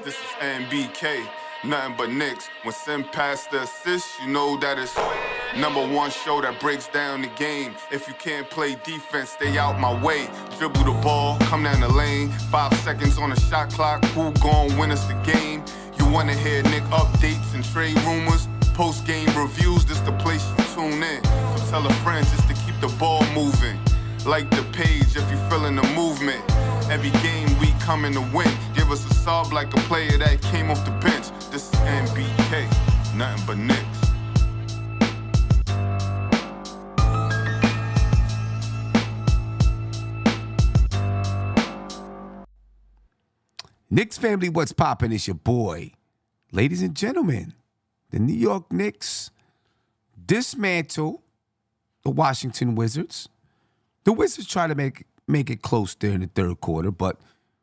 This is NBK, nothing but Knicks. When Sim passed the assist, you know that it's #1 show that breaks down the game. If you can't play defense, stay out my way. Dribble the ball, come down the lane. 5 seconds on the shot clock, who gon' win us the game? You wanna hear Nick updates and trade rumors? Post-game reviews, this the place you tune in. So tell a friend just to keep the ball moving. Like the page if you feeling the movement. Every game we coming to win. Give us a sub like a player that came off the bench. This is NBK, nothing but Knicks. Knicks family, what's poppin'? It's your boy. Ladies and gentlemen, the New York Knicks dismantle the Washington Wizards. The Wizards try to make it close there in the third quarter, but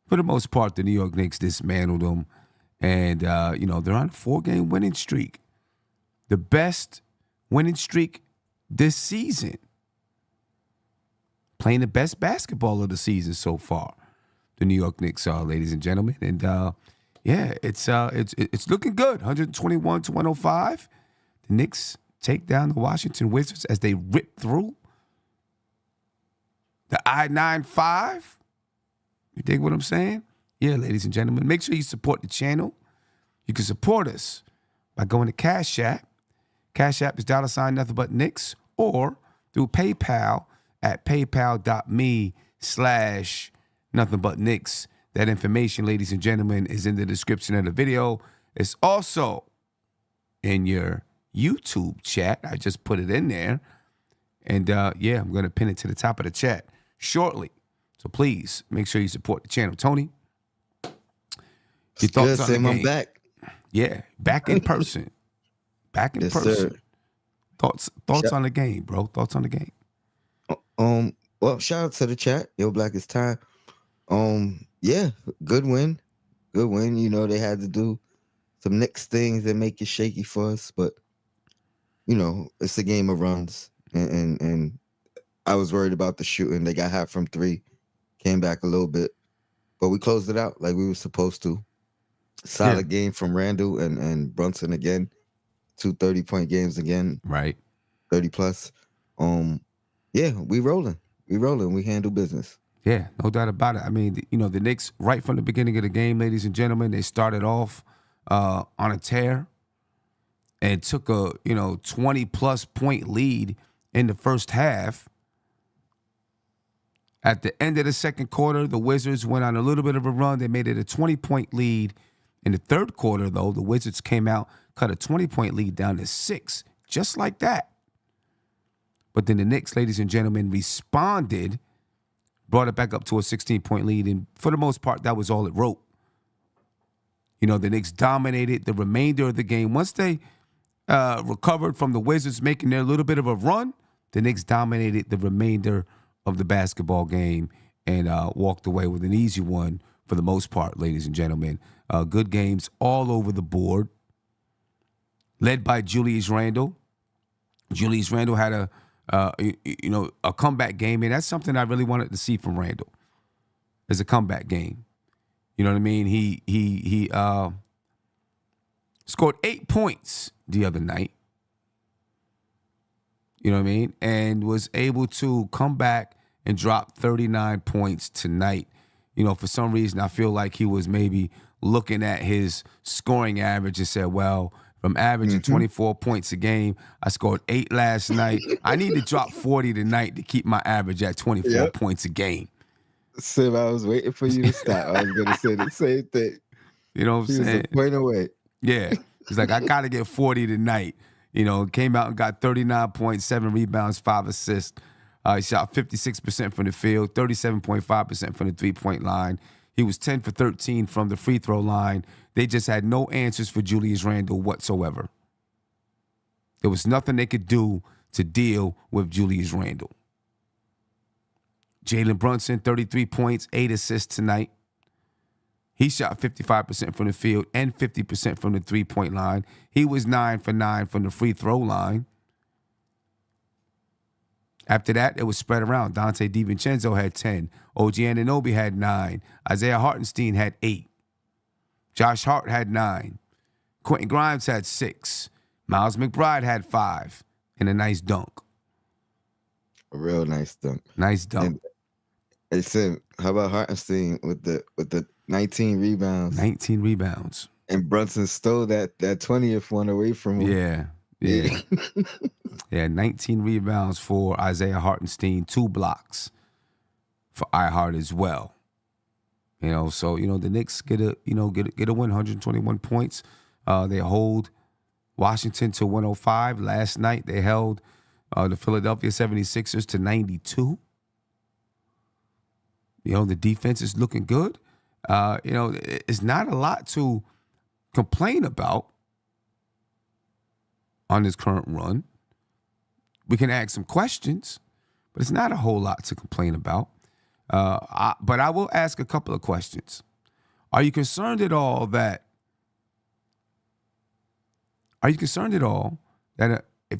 for the most part, the New York Knicks dismantled them. And, they're on a 4-game winning streak. The best winning streak this season. Playing the best basketball of the season so far. The New York Knicks are, ladies and gentlemen. And, it's looking good. 121-105. The Knicks take down the Washington Wizards as they rip through the I-95. You dig what I'm saying? Yeah, ladies and gentlemen. Make sure you support the channel. You can support us by going to Cash App. Cash App is $ nothing but Knicks, or through PayPal at paypal.me/nothing but Knicks. That information, ladies and gentlemen, is in the description of the video. It's also in your YouTube chat. I just put it in there. And, I'm going to pin it to the top of the chat shortly. So please make sure you support the channel. Tony, your thoughts on the game? I'm back. Yeah, back in person. Back in person. Sir. Thoughts on the game, bro. Thoughts on the game. Well, shout out to the chat. Yo, Black is time. Yeah, good win. Good win. You know, they had to do some Knicks things that make it shaky for us, but it's a game of runs. And I was worried about the shooting. They got hot from 3, came back a little bit, but we closed it out like we were supposed to. Solid game from Randle and Brunson again. 2 30-point games again. Right. 30 plus. We rolling. We handle business. Yeah, no doubt about it. I mean, the Knicks, right from the beginning of the game, ladies and gentlemen, they started off on a tear and took a 20-plus point lead in the first half. At the end of the second quarter, the Wizards went on a little bit of a run. They made it a 20-point lead. In the third quarter, though, the Wizards came out, cut a 20-point lead down to 6, just like that. But then the Knicks, ladies and gentlemen, responded, brought it back up to a 16-point lead, and for the most part, that was all it wrote. The Knicks dominated the remainder of the game. Once they recovered from the Wizards making their little bit of a run, the Knicks dominated the remainder of the basketball game and walked away with an easy one for the most part, ladies and gentlemen. Good games all over the board, led by Julius Randle. Julius Randle had a comeback game, and that's something I really wanted to see from Randle, as a comeback game. You know what I mean? He scored 8 points the other night. You know what I mean? And was able to come back and drop 39 points tonight. For some reason, I feel like he was maybe looking at his scoring average and said, well, from averaging 24 points a game, I scored 8 last night. I need to drop 40 tonight to keep my average at 24 points a game. Sim, I was waiting for you to stop. I was going to say the same thing. You know what I'm saying? A point away. Yeah. He's like, I got to get 40 tonight. Came out and got 39 points, 7 rebounds, 5 assists. He shot 56% from the field, 37.5% from the three-point line. He was 10 for 13 from the free throw line. They just had no answers for Julius Randle whatsoever. There was nothing they could do to deal with Julius Randle. Jalen Brunson, 33 points, 8 assists tonight. He shot 55% from the field and 50% from the three-point line. He was 9 for 9 from the free throw line. After that, it was spread around. Dante DiVincenzo had 10. OG Anunoby had 9. Isaiah Hartenstein had 8. Josh Hart had 9. Quentin Grimes had 6. Miles McBride had 5. And a nice dunk. A real nice dunk. Nice dunk. And they said, how about Hartenstein with the 19 rebounds? 19 rebounds. And Brunson stole that 20th one away from him. Yeah. Yeah, 19 rebounds for Isaiah Hartenstein, 2 blocks for iHeart as well. So the Knicks get a win, 121 points. They hold Washington to 105. Last night they held the Philadelphia 76ers to 92. The defense is looking good. It's not a lot to complain about on this current run. We can ask some questions, but it's not a whole lot to complain about. But I will ask a couple of questions. Are you concerned at all that if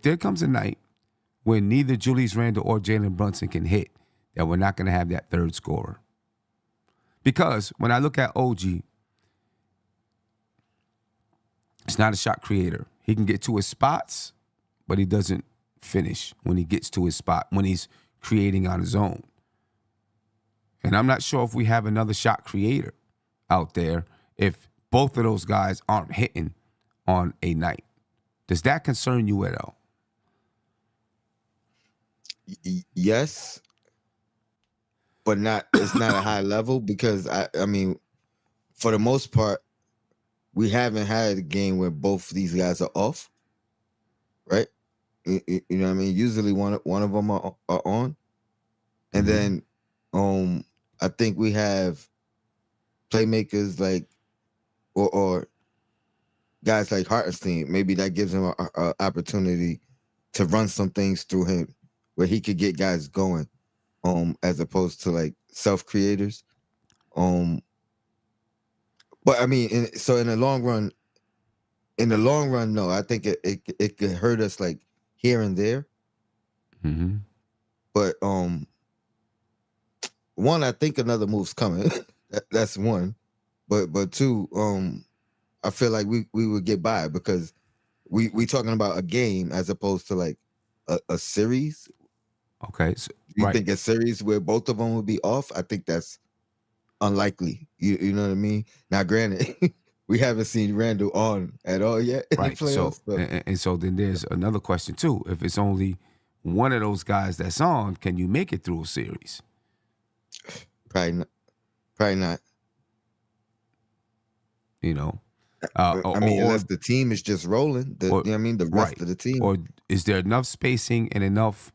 there comes a night when neither Julius Randle or Jalen Brunson can hit, that we're not going to have that third scorer? Because when I look at OG, he's not a shot creator. He can get to his spots, but he doesn't finish when he gets to his spot, when he's creating on his own. And I'm not sure if we have another shot creator out there if both of those guys aren't hitting on a night. Does that concern you at all? Yes, but it's not a high level because, I mean, for the most part, we haven't had a game where both these guys are off, right? You know what I mean? Usually one of them are on. And then I think we have playmakers like or guys like Hartenstein. Maybe that gives him an opportunity to run some things through him where he could get guys going as opposed to like self-creators. But I mean, in the long run, no, I think it could hurt us like here and there. Mm-hmm. But one, I think another move's coming. That's one. But two, I feel like we would get by because we talking about a game as opposed to like a series. Okay. So, you think a series where both of them would be off? I think that's unlikely. You know what I mean? Now, granted, we haven't seen Randle on at all yet in the playoffs. So then there's another question too. If it's only one of those guys that's on, can you make it through a series? Probably not. Unless the team is just rolling. The rest of the team. Or is there enough spacing and enough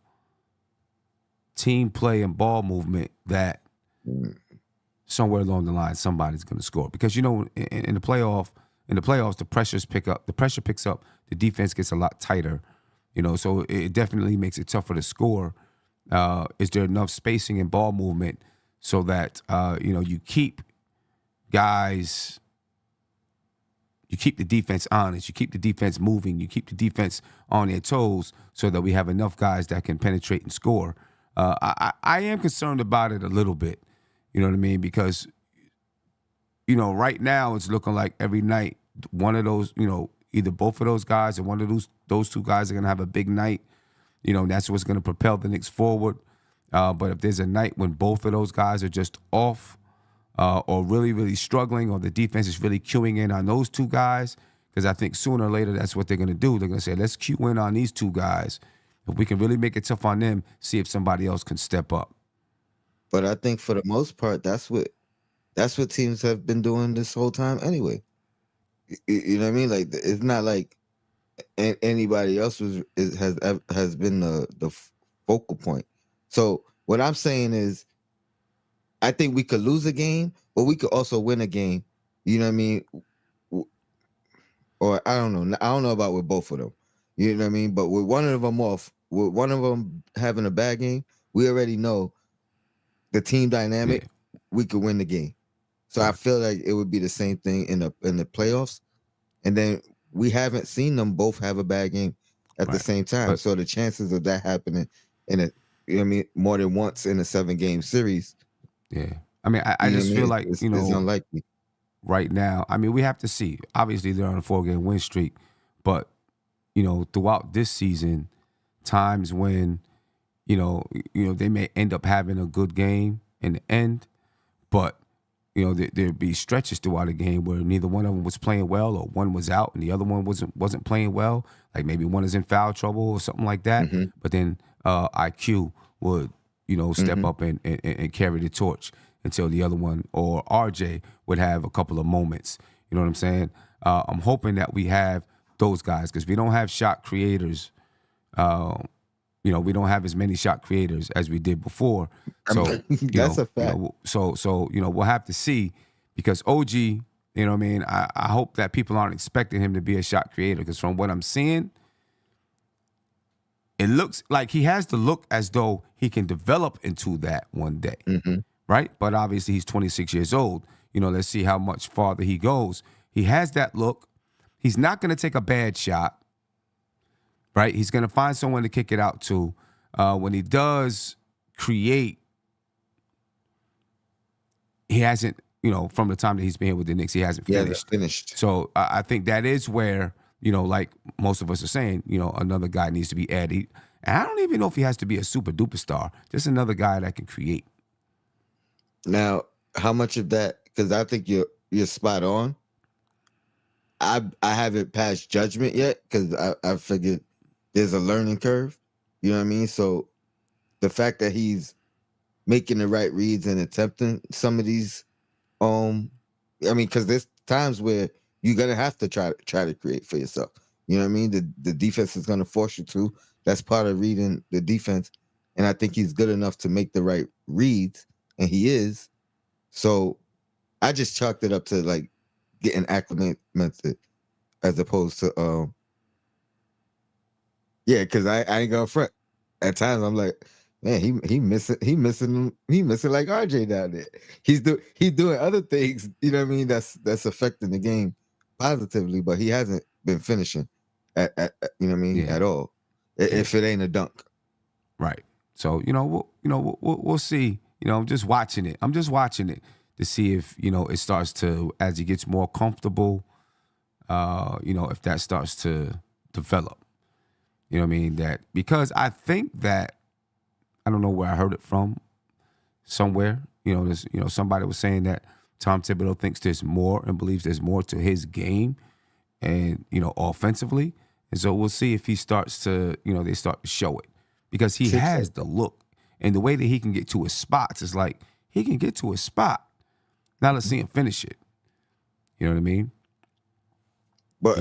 team play and ball movement that somewhere along the line somebody's going to score? Because in the playoffs, the pressure picks up. The defense gets a lot tighter. So it definitely makes it tougher to score. Is there enough spacing and ball movement so that you keep guys? You keep the defense honest. You keep the defense moving. You keep the defense on their toes so that we have enough guys that can penetrate and score. I am concerned about it a little bit. You know what I mean? Because, right now it's looking like every night one of those, either both of those guys or one of those two guys are going to have a big night. That's what's going to propel the Knicks forward. But if there's a night when both of those guys are just off, or really, really struggling, or the defense is really queuing in on those two guys, because I think sooner or later that's what they're going to do. They're going to say, let's cue in on these two guys. If we can really make it tough on them, see if somebody else can step up. But I think for the most part, that's what teams have been doing this whole time anyway. You know what I mean? Like, it's not like anybody else has been the focal point. So what I'm saying is, I think we could lose a game, but we could also win a game. You know what I mean? Or I don't know. I don't know about with both of them. You know what I mean? But with one of them off, with one of them having a bad game, we already know the team dynamic. Yeah. We could win the game. So I feel like it would be the same thing in the playoffs. And then we haven't seen them both have a bad game at the same time. So the chances of that happening more than once in a 7-game series. Yeah. I mean, I just feel like, it's unlikely. right now, I mean, we have to see. Obviously, they're on a 4-game win streak, but throughout this season, times when they may end up having a good game in the end, but there'd be stretches throughout a game where neither one of them was playing well, or one was out and the other one wasn't playing well. Like maybe one is in foul trouble or something like that. Mm-hmm. But then IQ would step up and carry the torch until the other one, or RJ would have a couple of moments. You know what I'm saying? I'm hoping that we have those guys, because we don't have shot creators. We don't have as many shot creators as we did before. So that's a fact. So we'll have to see, because OG, I hope that people aren't expecting him to be a shot creator, because from what I'm seeing, it looks like he has the look as though he can develop into that one day, right? But obviously he's 26 years old. Let's see how much farther he goes. He has that look. He's not going to take a bad shot, right? He's going to find someone to kick it out to. When he does create, he hasn't, from the time that he's been here with the Knicks, he hasn't finished. So I think that is where, like most of us are saying, another guy needs to be added. And I don't even know if he has to be a super duper star, just another guy that can create. Now, how much of that, because I think you're spot on. I haven't passed judgment yet, because I figured there's a learning curve. You know what I mean? So the fact that he's making the right reads and attempting some of these, because there's times where you're gonna have to try to create for yourself. You know what I mean? The defense is gonna force you to. That's part of reading the defense, and I think he's good enough to make the right reads, and he is. So I just chalked it up to like getting acclimated, as opposed to because I ain't gonna front. At times I'm like, man, he missing like RJ down there. He's doing other things, you know what I mean, that's affecting the game positively, but he hasn't been finishing at you know what I mean, at all. If it ain't a dunk. Right. So, we'll see. I'm just watching it. I'm just watching it to see if, it starts to, as he gets more comfortable, if that starts to develop. You know what I mean? That, because I think that, I don't know where I heard it from, somewhere, somebody was saying that Tom Thibodeau thinks there's more and believes there's more to his game and, offensively. And so we'll see if he starts to, they start to show it, because he has the look, and the way that he can get to his spots is like, he can get to his spot. Now let's see him finish it. You know what I mean? But,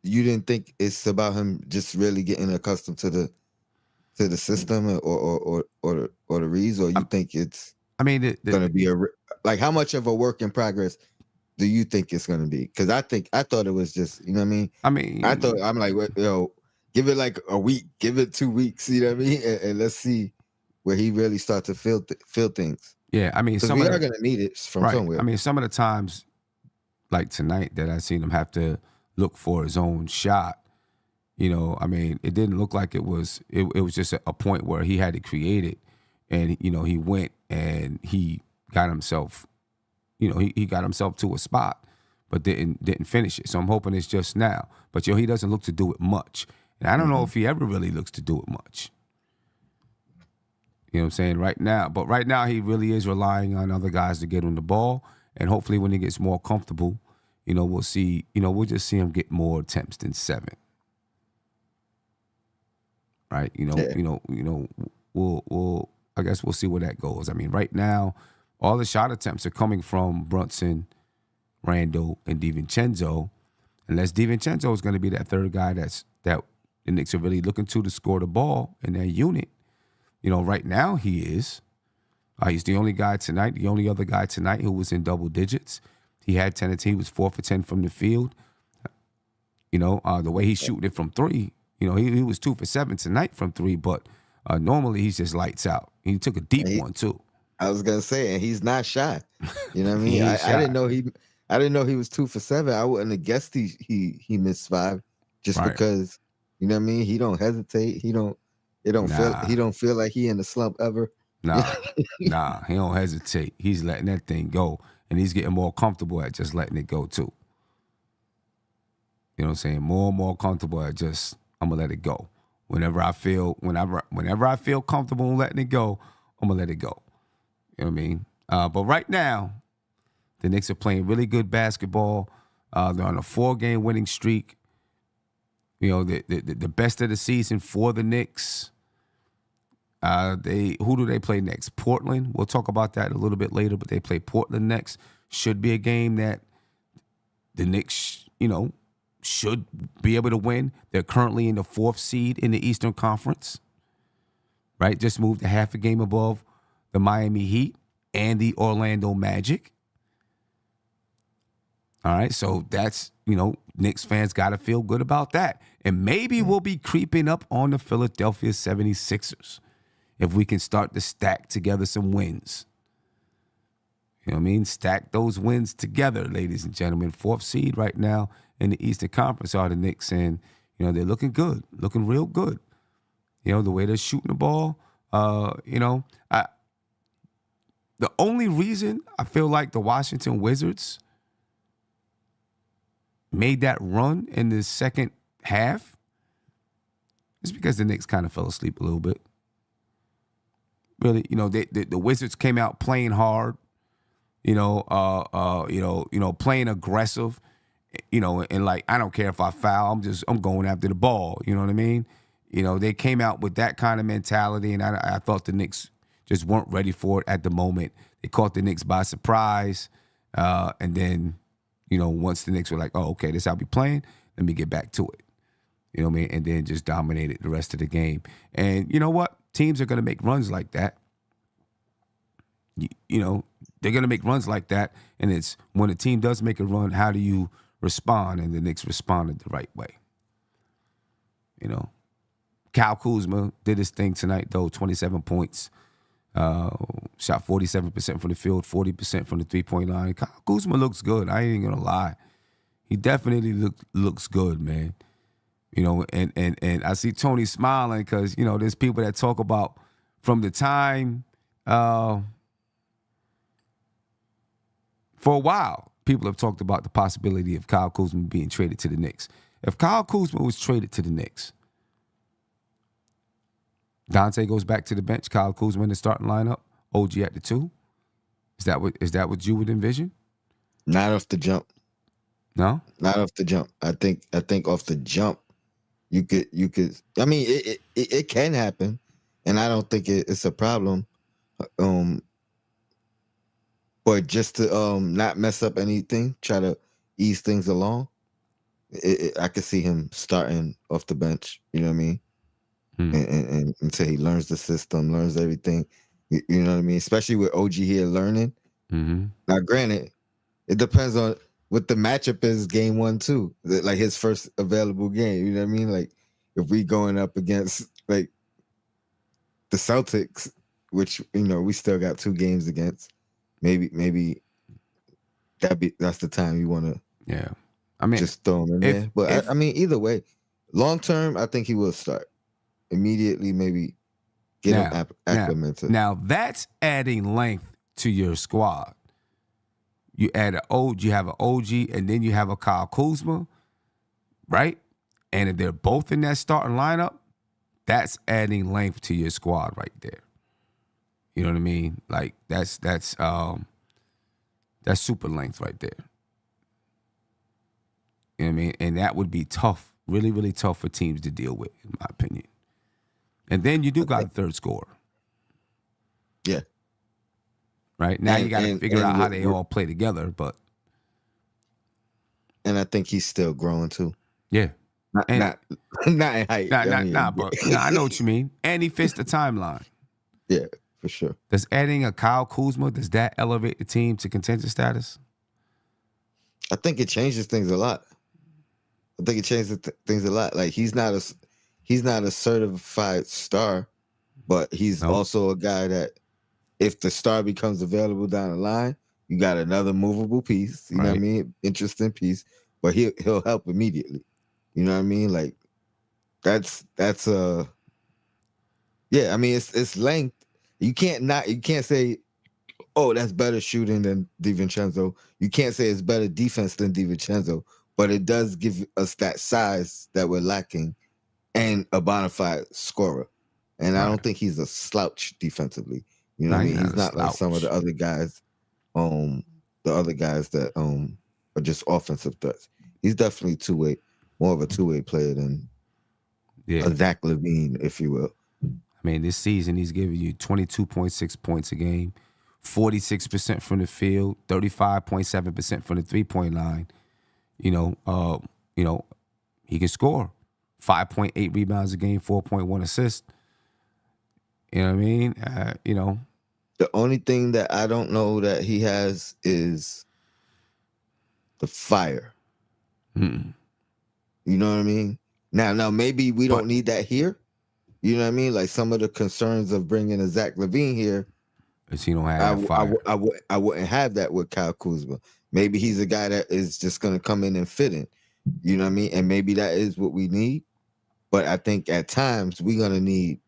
you didn't think it's about him just really getting accustomed to the system or the reads, or you think it's going to be like, how much of a work in progress do you think it's going to be? Because I thought it was just, you know what I mean? I'm like, give it like a week, give it 2 weeks, you know what I mean? And let's see where he really starts to feel things. Yeah, I mean, we are going to need it from somewhere. I mean, some of the times, like tonight, that I seen him have to look for his own shot, I mean, it didn't look like it was just a point where he had to create it, and he went and he got himself, he got himself to a spot, but didn't finish it. So I'm hoping it's just now. But he doesn't look to do it much, and I don't know if he ever really looks to do it much. You know what I'm saying? Right now he really is relying on other guys to get him the ball, and hopefully when he gets more comfortable, we'll see, we'll just see him get more attempts than 7. Right? We'll I guess we'll see where that goes. I mean, right now, all the shot attempts are coming from Brunson, Randle, and DiVincenzo. Unless DiVincenzo is going to be that third guy that the Knicks are really looking to score the ball in their unit. Right now he is. He's the only guy tonight, the only other guy tonight who was in double digits. He had 10 he was 4 for 10 from the field. The way he's shooting it from 3, he was 2 for 7 tonight from 3, but normally he's just lights out. He took a deep one too. I was gonna say, and he's not shy. You know what I mean? I didn't know he was 2 for 7. I wouldn't have guessed he missed 5, just because, you know what I mean? He don't hesitate. He don't feel like he in the slump ever. Nah, he don't hesitate. He's letting that thing go. And he's getting more comfortable at just letting it go too. You know what I'm saying? More and more comfortable at just, I'm gonna let it go. Whenever I feel comfortable letting it go, I'm gonna let it go. You know what I mean? But right now, the Knicks are playing really good basketball. They're on a 4-game winning streak. You know, the best of the season for the Knicks. Who do they play next? Portland. We'll talk about that a little bit later, but they play Portland next. Should be a game that the Knicks, should be able to win. They're currently in the 4th seed in the Eastern Conference, right? Just moved a half a game above the Miami Heat and the Orlando Magic. All right, so that's, Knicks fans got to feel good about that. And maybe we'll be creeping up on the Philadelphia 76ers if we can start to stack together some wins. You know what I mean? Stack those wins together, ladies and gentlemen. 4th seed right now in the Eastern Conference are the Knicks, and, they're looking good, looking real good. The way they're shooting the ball, the only reason I feel like the Washington Wizards made that run in the second half is because the Knicks kind of fell asleep a little bit. Really, the Wizards came out playing hard, playing aggressive, and like, I don't care if I foul, I'm going after the ball. You know what I mean? They came out with that kind of mentality, and I thought the Knicks just weren't ready for it at the moment. They caught the Knicks by surprise, and then, once the Knicks were like, oh, okay, this is how we playing, let me get back to it. You know what I mean? And then just dominated the rest of the game. And you know what? Teams are going to make runs like that. They're going to make runs like that. And it's when a team does make a run, how do you respond? And the Knicks responded the right way. Kyle Kuzma did his thing tonight, though, 27 points. Shot 47% from the field, 40% from the three-point line. Kyle Kuzma looks good. I ain't going to lie. He definitely looks good, man. And I see Tony smiling because, there's people that talk about from the time for a while, people have talked about the possibility of Kyle Kuzma being traded to the Knicks. If Kyle Kuzma was traded to the Knicks, Dante goes back to the bench, Kyle Kuzma in the starting lineup, OG at the 2. Is that what you would envision? Not off the jump. No? Not off the jump. I think off the jump, you could. I mean, it can happen, and I don't think it's a problem. But just to not mess up anything, try to ease things along. I could see him starting off the bench. You know what I mean? And until he learns the system, learns everything. You know what I mean? Especially with OG here learning. Mm-hmm. Now, granted, it depends on what the matchup is game 1, too. Like his first available game. You know what I mean? Like if we going up against like the Celtics, which, we still got 2 games against, maybe that's the time you want to just throw him in there. But I mean, either way, long term, I think he will start. Immediately, maybe get him acclimated. Now that's adding length to your squad. You add you have an OG, and then you have a Kyle Kuzma, right? And if they're both in that starting lineup, that's adding length to your squad right there. You know what I mean? Like that's super length right there. You know what I mean? And that would be tough, really, really tough for teams to deal with, in my opinion. And then you do got a third scorer. Yeah. Right? Now you got to figure out how they all play together, but. And I think he's still growing too. Yeah. Not in height. But I know what you mean. And he fits the timeline. Yeah, for sure. Does adding a Kyle Kuzma, does that elevate the team to contention status? I think it changes things a lot. Like he's not a certified star, but he's also a guy that if the star becomes available down the line, you got another movable piece. You know what I mean? Interesting piece, but he'll help immediately. You know what I mean? Like that's yeah. I mean, it's length. You can't say oh, that's better shooting than DiVincenzo. You can't say it's better defense than DiVincenzo, but it does give us that size that we're lacking and a bona fide scorer. And I Right. don't think he's a slouch defensively. You know No, what I he's mean? not He's a not like some of slouch. the other guys, that are just offensive threats. He's definitely more of a two-way player than Yeah. a Zach LaVine, if you will. I mean, this season he's giving you 22.6 points a game, 46% from the field, 35.7% from the 3-point line. You know, he can score. 5.8 rebounds a game, 4.1 assists. You know what I mean? The only thing that I don't know that he has is the fire. Mm-mm. You know what I mean? Now maybe we But- don't need that here. You know what I mean? Like some of the concerns of bringing a Zach LaVine here, Is he don't have that fire. I wouldn't have that with Kyle Kuzma. Maybe he's a guy that is just going to come in and fit in. You know what I mean? And maybe that is what we need. But I think at times we're going to need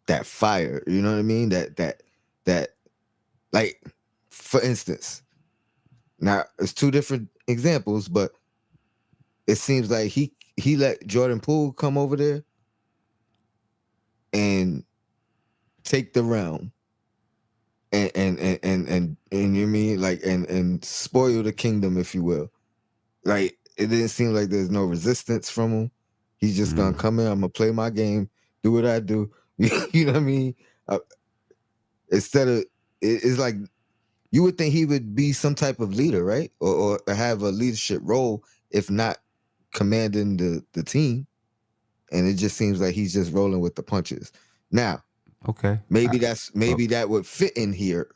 that fire. You know what I mean? That like, for instance, now it's two different examples, but it seems like he let Jordan Poole come over there and take the realm and you mean like and spoil the kingdom, if you will. Like it didn't seem like there's no resistance from him. He's just gonna come in. I'm gonna play my game, do what I do. You know what I mean? Instead of it's like you would think he would be some type of leader, right? Or have a leadership role, if not commanding the team. And it just seems like he's just rolling with the punches. Now, Okay. maybe that would fit in here,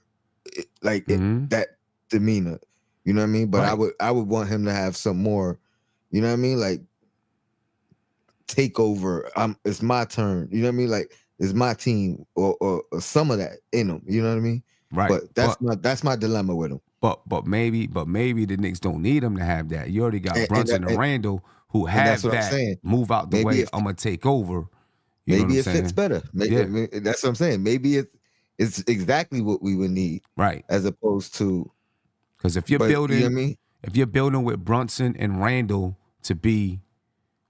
like that demeanor. You know what I mean? But Right. I would want him to have some more. You know what I mean? Like take over. It's my turn. You know what I mean? Like it's my team or some of that in him. You know what I mean? Right. But that's my dilemma with him. But maybe the Knicks don't need him to have that. You already got Brunson and Randle who have that's what I'm that. saying. Move out the Maybe way. if- I'm gonna take over. You know what Maybe I'm it fits saying? better. That's what I'm saying. Maybe it's exactly what we would need, Right. as opposed to. Because if you're But building, you know what I mean? if you're building with Brunson and Randle to be,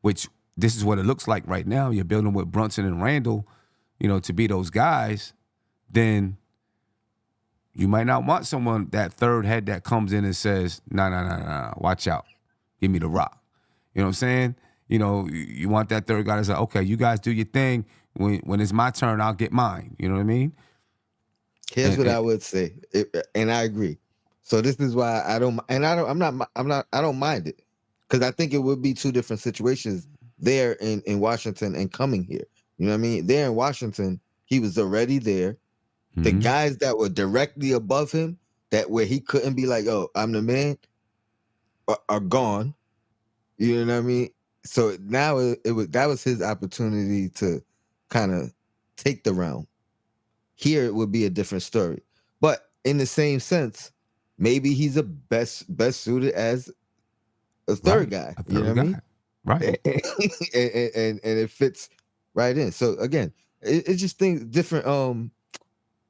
which this is what it looks like right now, you're building with Brunson and Randle, to be those guys, then you might not want someone, that third head that comes in and says, nah, watch out. Give me the rock. You know what I'm saying? You want that third guy to say, okay, you guys do your thing. When it's my turn, I'll get mine. You know what I mean? Here's what I would say, and I agree. So this is why I don't mind it, because I think it would be two different situations there in Washington and coming here. You know what I mean? There in Washington, he was already there. The guys that were directly above him, that where he couldn't be like, "Oh, I'm the man," are gone. You know what I mean? So now that was his opportunity to kind of take the realm. Here it would be a different story, but in the same sense, maybe he's a best suited as a third guy. A third You know what I mean? Right. and it fits right in. So again, it's just different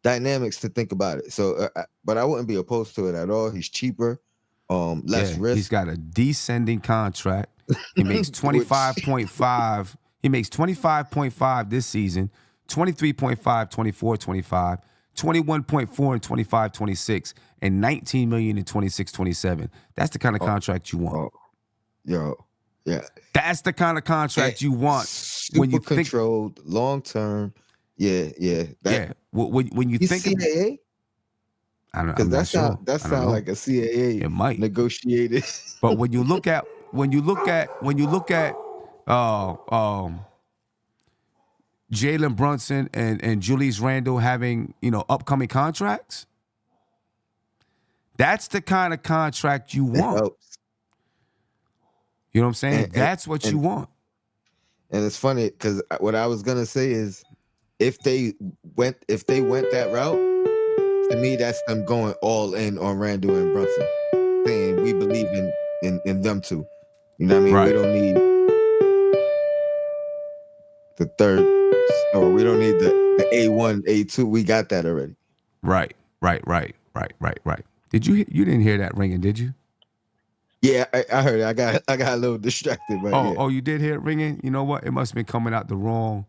dynamics to think about it. So, but I wouldn't be opposed to it at all. He's cheaper, less risk. He's got a descending contract. He makes 25.5. He makes 25.5 this season, 23.5, 24, 25, 21.4 and 25, 26, and 19 million in 26, 27. That's the kind of contract you want. Yeah. That's the kind of contract you want. Super when you controlled, long term. Yeah. When you think CAA, I'm not sure. That sounds like a CAA. It might negotiated. But when you look at Jalen Brunson and Julius Randle having upcoming contracts, that's the kind of contract you want. Helps. You know what I'm saying? That's what you want. And it's funny because what I was gonna say is, if they went that route, to me that's them going all in on Randle and Brunson, saying we believe in them too. You know what I mean? Right. We don't need the third, or we don't need the A1, A2. We got that already. Right. Right. You didn't hear that ringing, did you? Yeah, I heard it. I got a little distracted, but yeah. Oh, you did hear it ringing? You know what? It must have been coming out the wrong.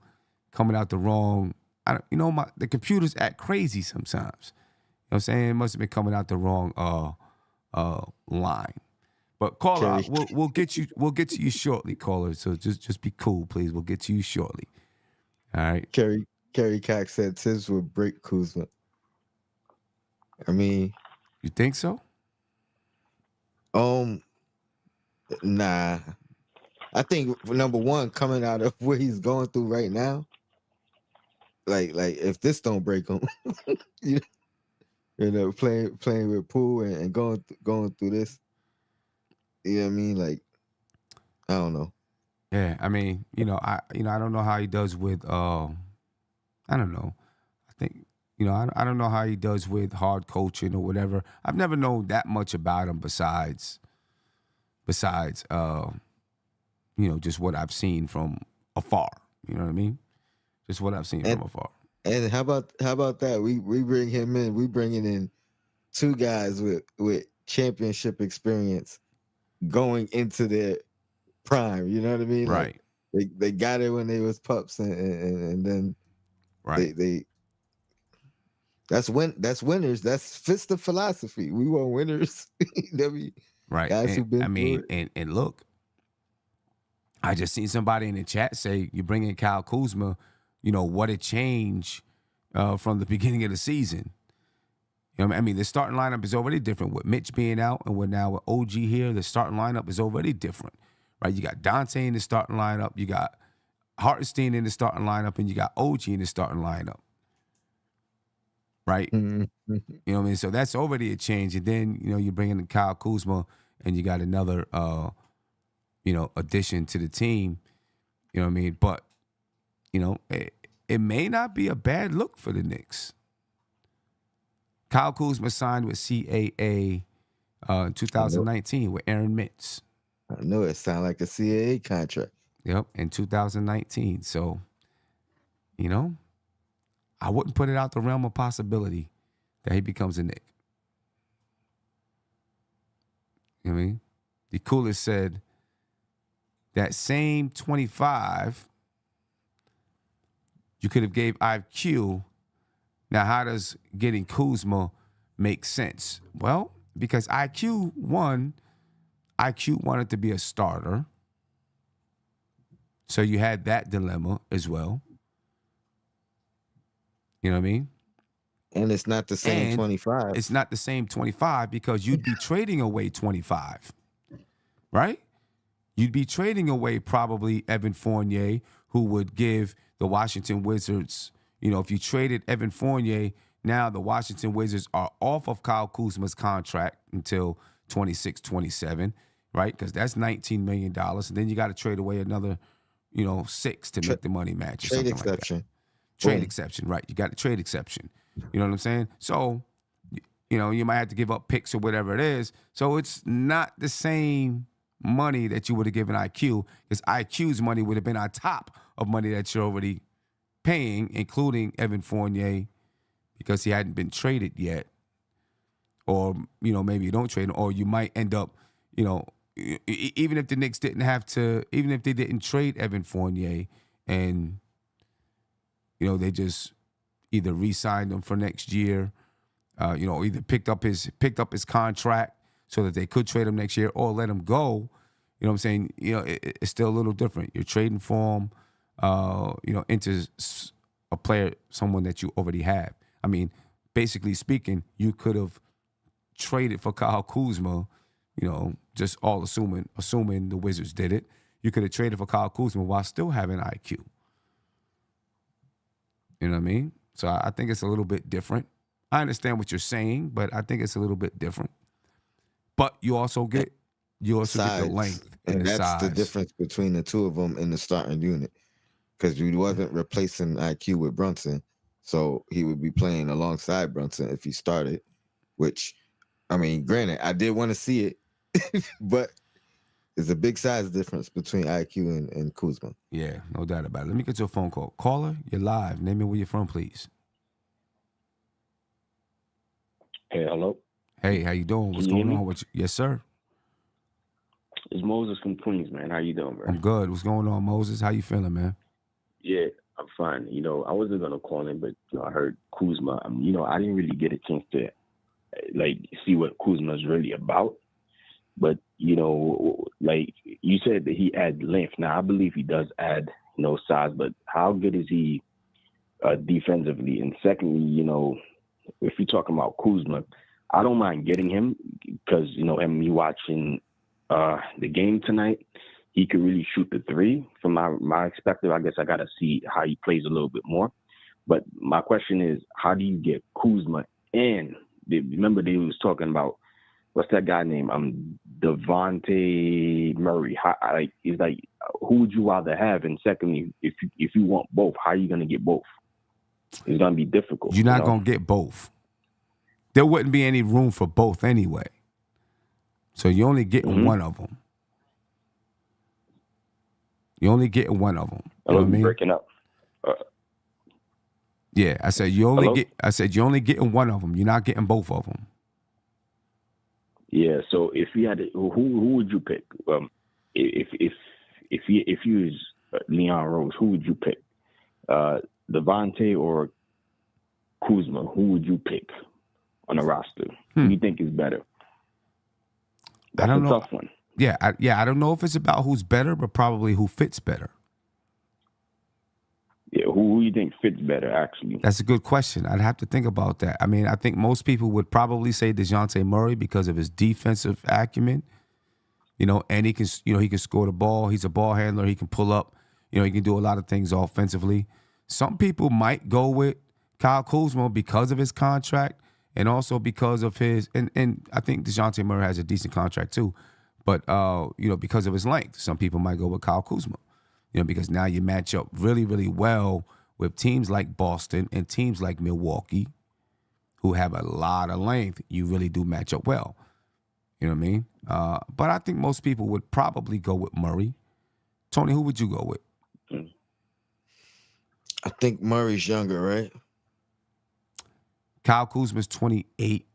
The computers act crazy sometimes. You know what I'm saying? It must have been coming out the wrong line. But caller, Kerry. we'll get to you shortly, caller. So just be cool, please. We'll get to you shortly. All right. Kerry Cox said Tibbs would break Kuzma. I mean, You think so? nah. I think number one, coming out of what he's going through right now, like if this don't break him, you know, playing with Poole and going through this, you know what I mean? Like, I don't know. Yeah. I mean, I don't know how he does with I don't know. I think, I don't know how he does with hard coaching or whatever. I've never known that much about him besides just what I've seen from afar. You know what I mean? Just what I've seen from afar. And how about that? We bring him in. We bringing in two guys with championship experience going into their prime. You know what I mean? Right. Like they got it when they was pups, and then Right. they that's winners. That's fist of philosophy. We want winners. Right. Guys who've been through it. And look, I just seen somebody in the chat say you bring in Kyle Kuzma, what a change from the beginning of the season. I mean, the starting lineup is already different with Mitch being out, and with OG here, the starting lineup is already different, right? You got Dante in the starting lineup, you got Hartenstein in the starting lineup, and you got OG in the starting lineup, right? Mm-hmm. You know what I mean? So that's already a change, and then you bring in Kyle Kuzma, and you got another addition to the team. You know what I mean? But it may not be a bad look for the Knicks. Kyle Kuzma signed with CAA in 2019 with Aaron Mintz. I know it sounds like a CAA contract. Yep, in 2019. So, I wouldn't put it out the realm of possibility that he becomes a Knick. You know what I mean? The coolest said that same 25 you could have gave IQ. Now, how does getting Kuzma make sense? Well, because IQ wanted to be a starter. So you had that dilemma as well. You know what I mean? And it's not the same 25. It's not the same 25 because you'd be trading away 25, right? You'd be trading away probably Evan Fournier, who would give the Washington Wizards, if you traded Evan Fournier, now the Washington Wizards are off of Kyle Kuzma's contract until 26, 27, right? Because that's $19 million. And then you got to trade away another, 6 to make the money match or Trade something exception. like that. Trade Boom. exception, right. You got a trade exception. You know what I'm saying? So, you might have to give up picks or whatever it is. So it's not the same money that you would have given IQ, because IQ's money would have been on top of money that you're already paying, including Evan Fournier, because he hadn't been traded yet. Or, maybe you don't trade him, or you might end up, even if the Knicks even if they didn't trade Evan Fournier and, they just either re-signed him for next year, either picked up his contract so that they could trade him next year or let him go. You know what I'm saying? It's still a little different. You're trading for him, into a player, someone that you already have. I mean, basically speaking, you could have traded for Kyle Kuzma, just all assuming the Wizards did it. You could have traded for Kyle Kuzma while still having IQ. You know what I mean? So I think it's a little bit different. I understand what you're saying, but I think it's a little bit different. But you also get the length and the size. That's the difference between the two of them in the starting unit, because you wasn't replacing IQ with Brunson, so he would be playing alongside Brunson if he started. Which, I mean, granted, I did want to see it, but there's a big size difference between IQ and Kuzma. Yeah, no doubt about it. Let me get your phone call. Caller, you're live. Name me where you're from, please. Hey, hello. Hey, how you doing? Can What's you hear going me? on with you? Yes, sir. It's Moses from Queens, man. How you doing, bro? I'm good. What's going on, Moses? How you feeling, man? Yeah, I'm fine. I wasn't gonna call in, but I heard Kuzma. I didn't really get a chance to like see what Kuzma is really about. But like you said that he adds length. Now I believe he does add size, but how good is he defensively? And secondly, if you're talking about Kuzma, I don't mind getting him because and me watching the game tonight, he could really shoot the three. From my perspective, I guess I got to see how he plays a little bit more. But my question is, how do you get Kuzma in? Remember they was talking about what's that guy name? Dante Murray. He's like, who would you rather have? And secondly, if you want both, how are you gonna get both? It's gonna be difficult. You're not gonna get both. There wouldn't be any room for both anyway. So you're only getting one of them. You're only getting one of them. You know what I mean? Breaking up. Yeah, I said you're only getting one of them. You're not getting both of them. Yeah. So if you had, who would you pick? If you was Leon Rose, who would you pick? Devontae or Kuzma? Who would you pick on the roster? Who do you think is better? That's I don't know. Tough one. Yeah, I don't know if it's about who's better, but probably who fits better. Yeah, who you think fits better, actually? That's a good question. I'd have to think about that. I mean, I think most people would probably say DeJounte Murray because of his defensive acumen, and he can score the ball. He's a ball handler. He can pull up. He can do a lot of things offensively. Some people might go with Kyle Kuzma because of his contract and also because of his, and I think DeJounte Murray has a decent contract too, but, because of his length. Some people might go with Kyle Kuzma. Because now you match up really, really well with teams like Boston and teams like Milwaukee who have a lot of length. You really do match up well. You know what I mean? But I think most people would probably go with Murray. Tony, who would you go with? I think Murray's younger, right? Kyle Kuzma's 28.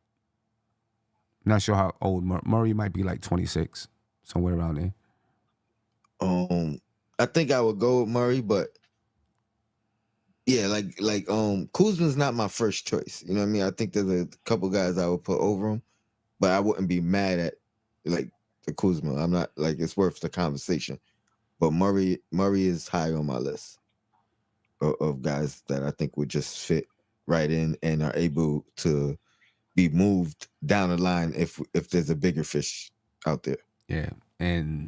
Not sure how old Murray might be, like 26, somewhere around there. I think I would go with Murray, but yeah, Kuzma's not my first choice. You know what I mean? I think there's a couple guys I would put over him, but I wouldn't be mad at the Kuzma. I'm not it's worth the conversation. But Murray is high on my list of guys that I think would just fit right in and are able to be moved down the line if there's a bigger fish out there. Yeah.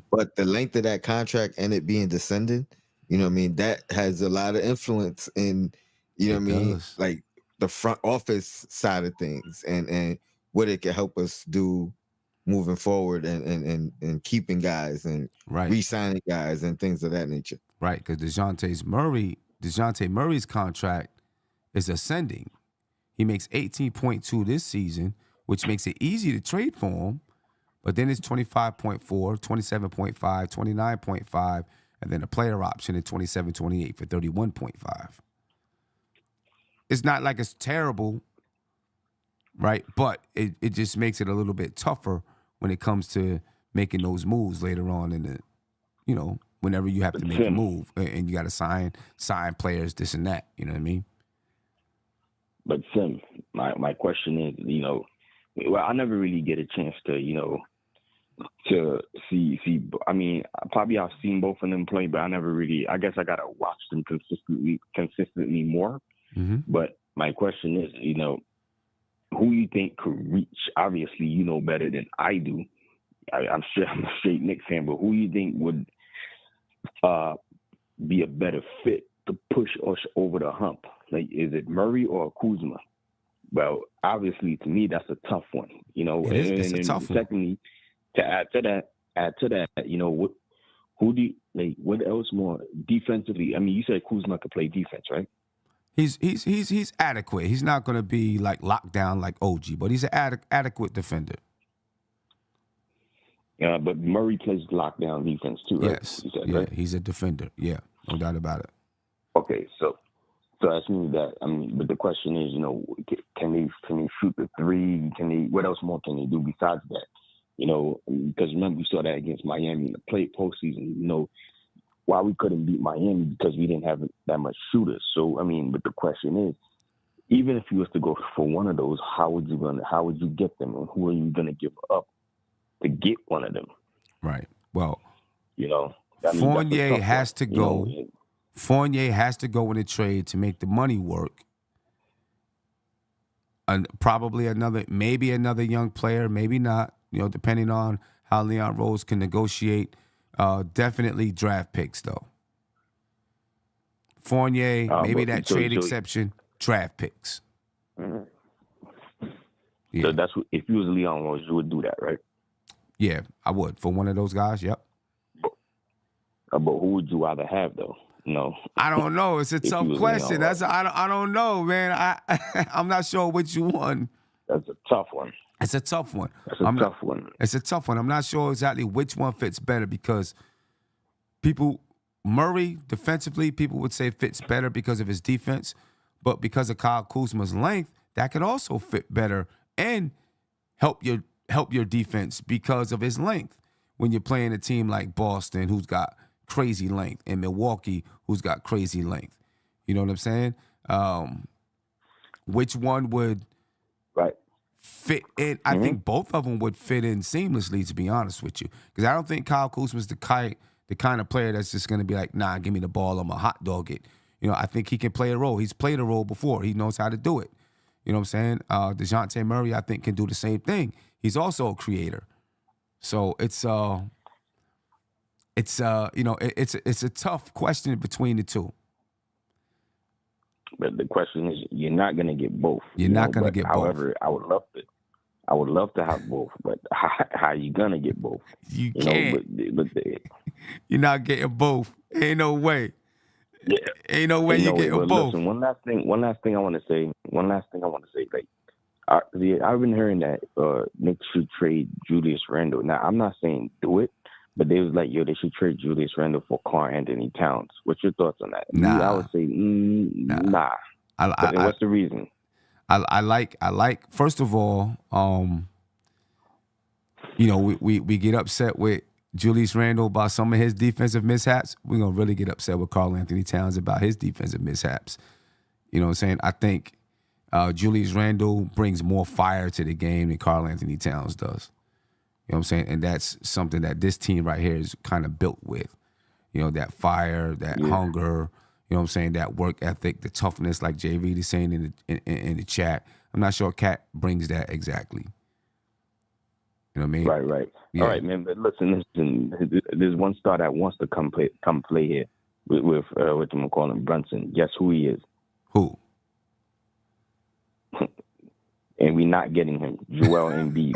But the length of that contract and it being descending, you know what I mean, that has a lot of influence in, you know what I mean, like the front office side of things and what it can help us do moving forward and keeping guys and re-signing guys and things of that nature. Right, because DeJounte Murray's contract is ascending. He makes 18.2 this season, which makes it easy to trade for him. But then it's 25.4, 27.5, 29.5, and then a player option at 27.28 for 31.5. It's not like it's terrible, right? But it just makes it a little bit tougher when it comes to making those moves later on in the, whenever you have to make a move and you got to sign players, this and that. You know what I mean? But Sim, my question is, I never really get a chance to, to see. I mean, probably I've seen both of them play, but I never really. I guess I gotta watch them consistently more. Mm-hmm. But my question is, who you think could reach? Obviously, you know better than I do. I'm sure I'm a straight Knicks fan, but who you think would be a better fit to push us over the hump? Like, is it Murray or Kuzma? Well, obviously, to me, that's a tough one. It's a tough one. Secondly, to add to that, who do you, what else more defensively? I mean, you said Kuzma could play defense, right? He's adequate. He's not going to be locked down like OG, but he's an adequate defender. But Murray plays lockdown defense too, right? Yes. Right? He's a defender. Yeah, no doubt about it. Okay, so So that's me that but the question is, can they shoot the three? What else more can they do besides that? Because remember we saw that against Miami in the postseason. Why we couldn't beat Miami because we didn't have that much shooters. So but the question is, even if you was to go for one of those, how would you get them, and who are you gonna give up to get one of them? Right. Well, Fournier has to go. Fournier has to go in a trade to make the money work. And probably maybe another young player, maybe not. Depending on how Leon Rose can negotiate. Definitely draft picks though. Fournier, maybe that trade exception. Draft picks. Mm-hmm. Yeah. So that's if you was Leon Rose, you would do that, right? Yeah, I would for one of those guys. Yep. But who would you rather have though? No, I don't know. It's a tough question. I don't know, man. I'm not sure which one. That's a tough one. It's a tough one. It's a tough one. I'm not sure exactly which one fits better because Murray defensively, people would say fits better because of his defense, but because of Kyle Kuzma's length, that could also fit better and help your defense because of his length. When you're playing a team like Boston, who's got crazy length, and Milwaukee, who's got crazy length, you know what I'm saying? Which one would fit in? I think both of them would fit in seamlessly, to be honest with you, because I don't think Kyle Kuzma's the kind of player that's just going to be like, nah, give me the ball, I'm a hot dog it. I think he can play a role. He's played a role before. He knows how to do it. You know what I'm saying? DeJounte Murray, I think, can do the same thing. He's also a creator. So it's a tough question between the two. But the question is, you're not going to get both. You're not going to get both. However, I would love to have both, but how you going to get both? You can't. You're not getting both. Ain't no way. Yeah. Ain't no way you're getting both. Listen, one last thing I want to say. Like, I've been hearing that Knicks should trade Julius Randle. Now, I'm not saying do it, but they was like, they should trade Julius Randle for Karl-Anthony Towns. What's your thoughts on that? Nah. I would say, nah. What's the reason? I like. First of all, we get upset with Julius Randle about some of his defensive mishaps. We're gonna really get upset with Karl-Anthony Towns about his defensive mishaps. You know what I'm saying? I think Julius Randle brings more fire to the game than Karl-Anthony Towns does. You know what I'm saying? And that's something that this team right here is kind of built with. That fire, that hunger, you know what I'm saying, that work ethic, the toughness, like JV is saying in the chat. I'm not sure Cat brings that exactly. You know what I mean? Right. Yeah. All right, man. But listen. There's one star that wants to come play here with what you call him, Brunson. Guess who he is? Who? And we're not getting him. Joel Embiid.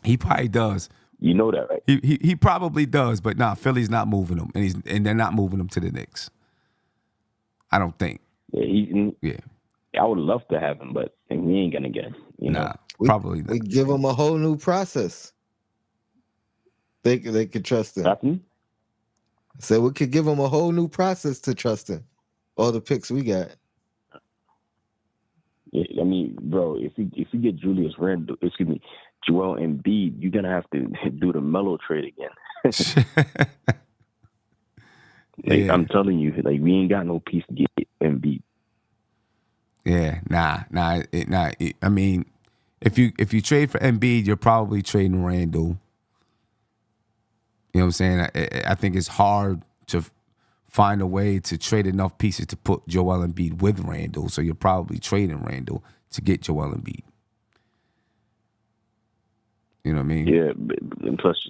He probably does. You know that, right? He probably does, but nah, Philly's not moving him, and they're not moving him to the Knicks. I don't think. Yeah, I would love to have him, but we ain't gonna get him. Nah, probably not. We give him a whole new process. They could trust him. Nothing? So we could give him a whole new process to trust him. All the picks we got. Yeah, bro, if you get Julius Randle, Joel Embiid, you're gonna have to do the Melo trade again. Yeah. I'm telling you, we ain't got no piece to get Embiid. Yeah, nah. If you trade for Embiid, you're probably trading Randle. You know what I'm saying? I think it's hard to find a way to trade enough pieces to put Joel Embiid with Randle, so you're probably trading Randle to get Joel Embiid. You know what I mean? Yeah, and plus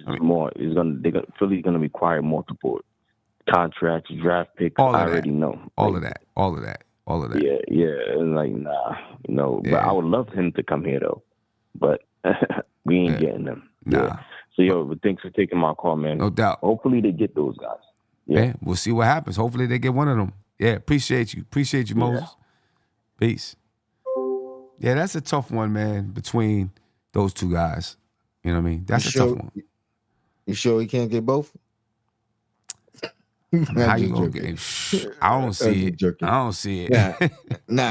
Philly's gonna require multiple contracts, draft picks. All of I already know. All of that. Yeah, and nah, no. Yeah. But I would love him to come here though. But we ain't getting them. Nah. Yeah. So thanks for taking my call, man. No doubt. Hopefully they get those guys. Yeah, we'll see what happens. Hopefully they get one of them. Yeah, appreciate you, Moses. Peace. Yeah, that's a tough one, man, between those two guys. You know what I mean? That's a tough one. You sure he can't get both? How I'm you just gonna joking. get? I don't I'm see just it. joking. I don't see Nah, it.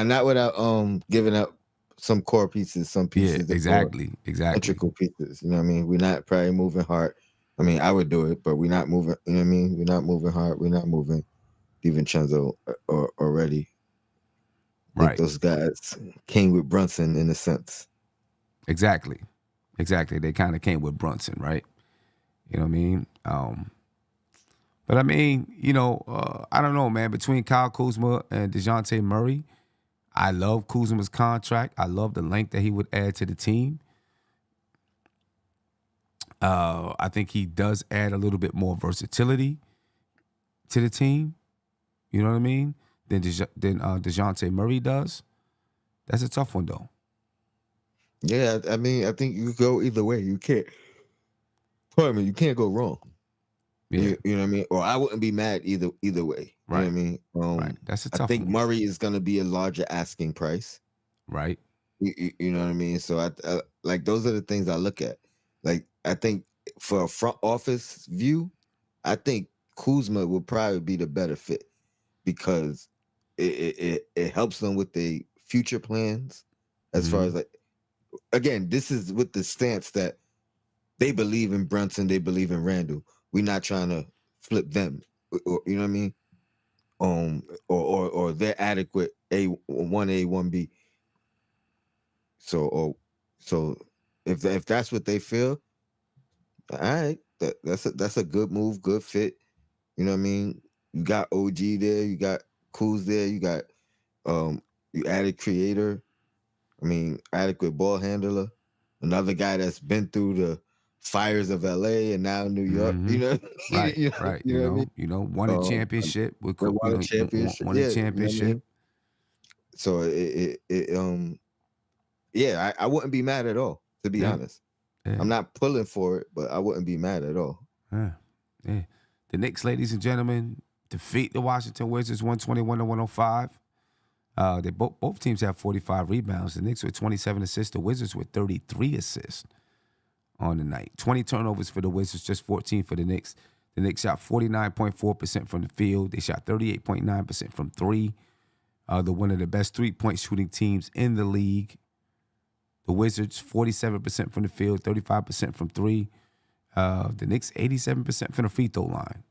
not without giving up some core pieces, some Yeah, pieces that are exactly. integral pieces. You know what I mean? We're not probably moving hard. I mean, I would do it, but we're not moving. You know what I mean? We're not moving hard. We're not moving DiVincenzo already. I think Right. those guys came with Brunson in a sense. Exactly. They kind of came with Brunson, right? You know what I mean? But I mean, I don't know, man. Between Kyle Kuzma and DeJounte Murray, I love Kuzma's contract. I love the length that he would add to the team. I think he does add a little bit more versatility to the team. You know what I mean? Than DeJounte Murray does. That's a tough one, though. Yeah, I mean, I think you could go either way. You can't. Pardon me. You can't go wrong. Yeah, You know what I mean? Or I wouldn't be mad either way. You know what I right, mean? right. That's a I tough think one, Murray is going to be a larger asking price. right? You know what I mean? So I like those are the things I look at. Like I think for a front office view, I think Kuzma would probably be the better fit because it helps them with the future plans as far as like again, this is with the stance that they believe in Brunson, they believe in Randle. We're not trying to flip them, or you know what I mean? Or they're adequate A1A 1B. So if that's what they feel, all right, that's a good move, good fit. You know what I mean? You got OG there, you got Kuz there, you got you added creator. I mean, adequate ball handler. Another guy that's been through the fires of LA and now New York. You know, Right, you know, right. you know what I mean? Won a championship. They won a championship. Won a Yeah, you know what I championship. mean? So yeah, I wouldn't be mad at all, to be Yeah, honest. yeah, I'm not pulling for it, but I wouldn't be mad at all. yeah, yeah. The Knicks, ladies and gentlemen, defeat the Washington Wizards 121-105. They both teams have 45 rebounds. The Knicks with 27 assists. The Wizards with 33 assists on the night. 20 turnovers for the Wizards, just 14 for the Knicks. The Knicks shot 49.4% from the field. They shot 38.9% from three. They're one of the best three-point shooting teams in the league. The Wizards, 47% from the field, 35% from three. The Knicks, 87% from the free throw line.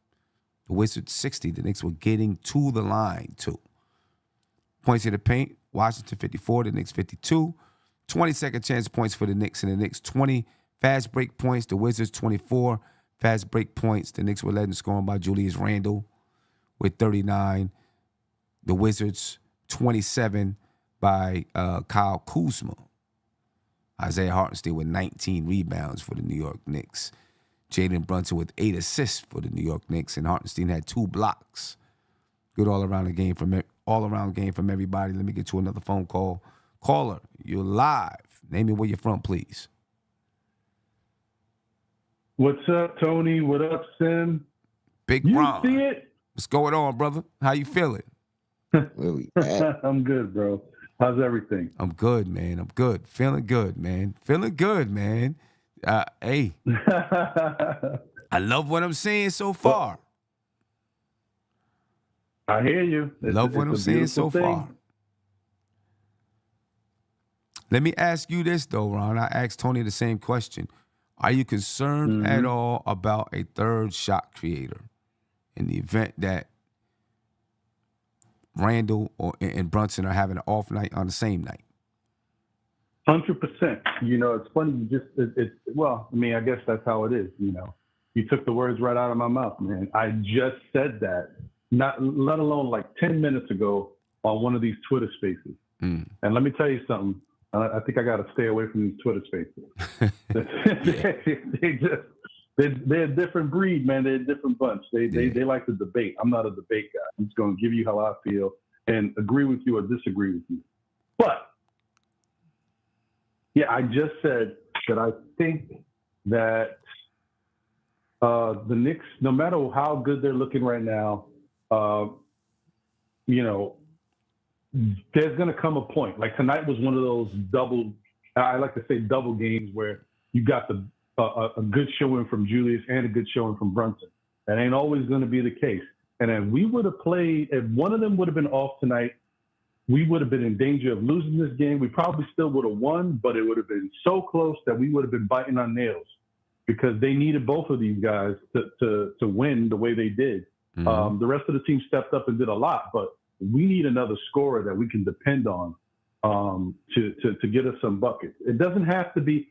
The Wizards, 60. The Knicks were getting to the line, too. Points in the paint, Washington 54, the Knicks 52. 20-second chance points for the Knicks, and the Knicks 20. Fast break points, the Wizards 24. Fast break points, the Knicks were led in scoring by Julius Randle with 39. The Wizards 27 by Kyle Kuzma. Isaiah Hartenstein with 19 rebounds for the New York Knicks. Jalen Brunson with 8 assists for the New York Knicks, and Hartenstein had 2 blocks. Good all-around game from everybody. Let me get to another phone call. Caller, you're live. Name me where you're from, please. What's up, Tony? What up, Sim? Big You Ron. see it? What's going on, brother? How you feeling? Where we at? I'm good, bro. How's everything? I'm good, man. I'm good. Feeling good, man. Feeling good, man. Hey, I love what I'm seeing so far. I hear you. Love what I'm seeing so far. Let me ask you this, though, Ron. I asked Tony the same question. Are you concerned at all about a third shot creator in the event that Randle and Brunson are having an off night on the same night? 100%. You know, it's funny. Well, I mean, I guess that's how it is. You know, you took the words right out of my mouth, man. I just said that, let alone like 10 minutes ago on one of these Twitter spaces. And let me tell you something. I think I got to stay away from these Twitter spaces. They're a different breed, man. They're a different bunch. They like to debate. I'm not a debate guy. I'm just going to give you how I feel and agree with you or disagree with you. But yeah, I just said that I think that the Knicks, no matter how good they're looking right now, you know, there's going to come a point. Like tonight was one of those I like to say double games where you got a good showing from Julius and a good showing from Brunson. That ain't always going to be the case. And if we would have played, if one of them would have been off tonight, we would have been in danger of losing this game. We probably still would have won, but it would have been so close that we would have been biting on nails because they needed both of these guys to win the way they did. Mm-hmm. The rest of the team stepped up and did a lot, but we need another scorer that we can depend on to get us some buckets. It doesn't have to be.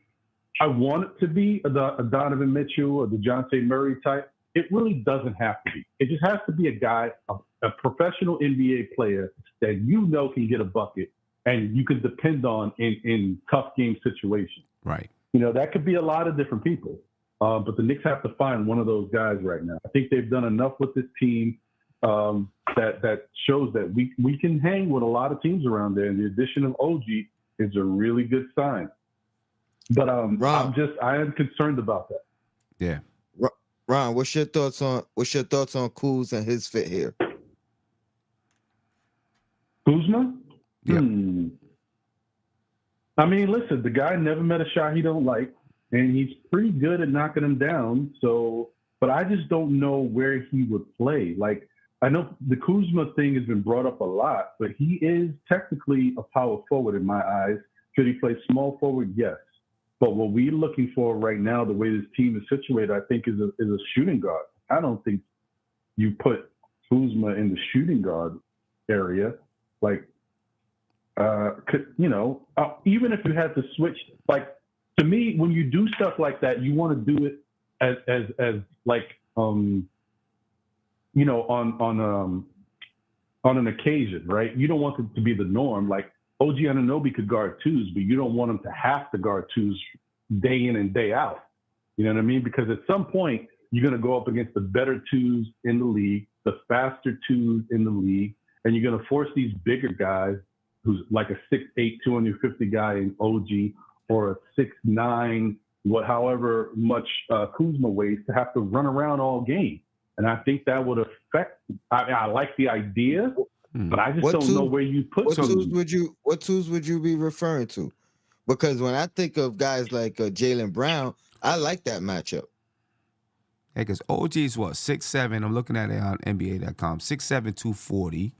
I want it to be a Donovan Mitchell or the DeJounte Murray type. It really doesn't have to be. It just has to be a guy, a professional NBA player that you know can get a bucket and you can depend on in tough game situations. Right. You know, that could be a lot of different people. But the Knicks have to find one of those guys right now. I think they've done enough with this team that shows that we can hang with a lot of teams around there. And the addition of OG is a really good sign. But I am concerned about that. Yeah. Ron, what's your thoughts on Kuz and his fit here? Kuzma? Yep. I mean, listen, the guy never met a shot he don't like, and he's pretty good at knocking them down. So, but I just don't know where he would play. Like, I know the Kuzma thing has been brought up a lot, but he is technically a power forward in my eyes. Could he play small forward? Yes. But what we're looking for right now, the way this team is situated, I think is a shooting guard. I don't think you put Kuzma in the shooting guard area. Like, even if you had to switch, like, to me, when you do stuff like that, you want to do it as like, on an occasion, right? You don't want it to be the norm. Like, OG Anunoby could guard twos, but you don't want him to have to guard twos day in and day out. You know what I mean? Because at some point, you're going to go up against the better twos in the league, the faster twos in the league, and you're going to force these bigger guys, who's like a 6'8", 250 guy in OG, or a 6'9", however much Kuzma weighs, to have to run around all game. And I think that would affect. I like the idea. But I just don't know where you put what twos would you be referring to? Because when I think of guys like Jaylen Brown, I like that matchup. Yeah, because OG is what, 6'7". I'm looking at it on NBA.com. 6'7", 240.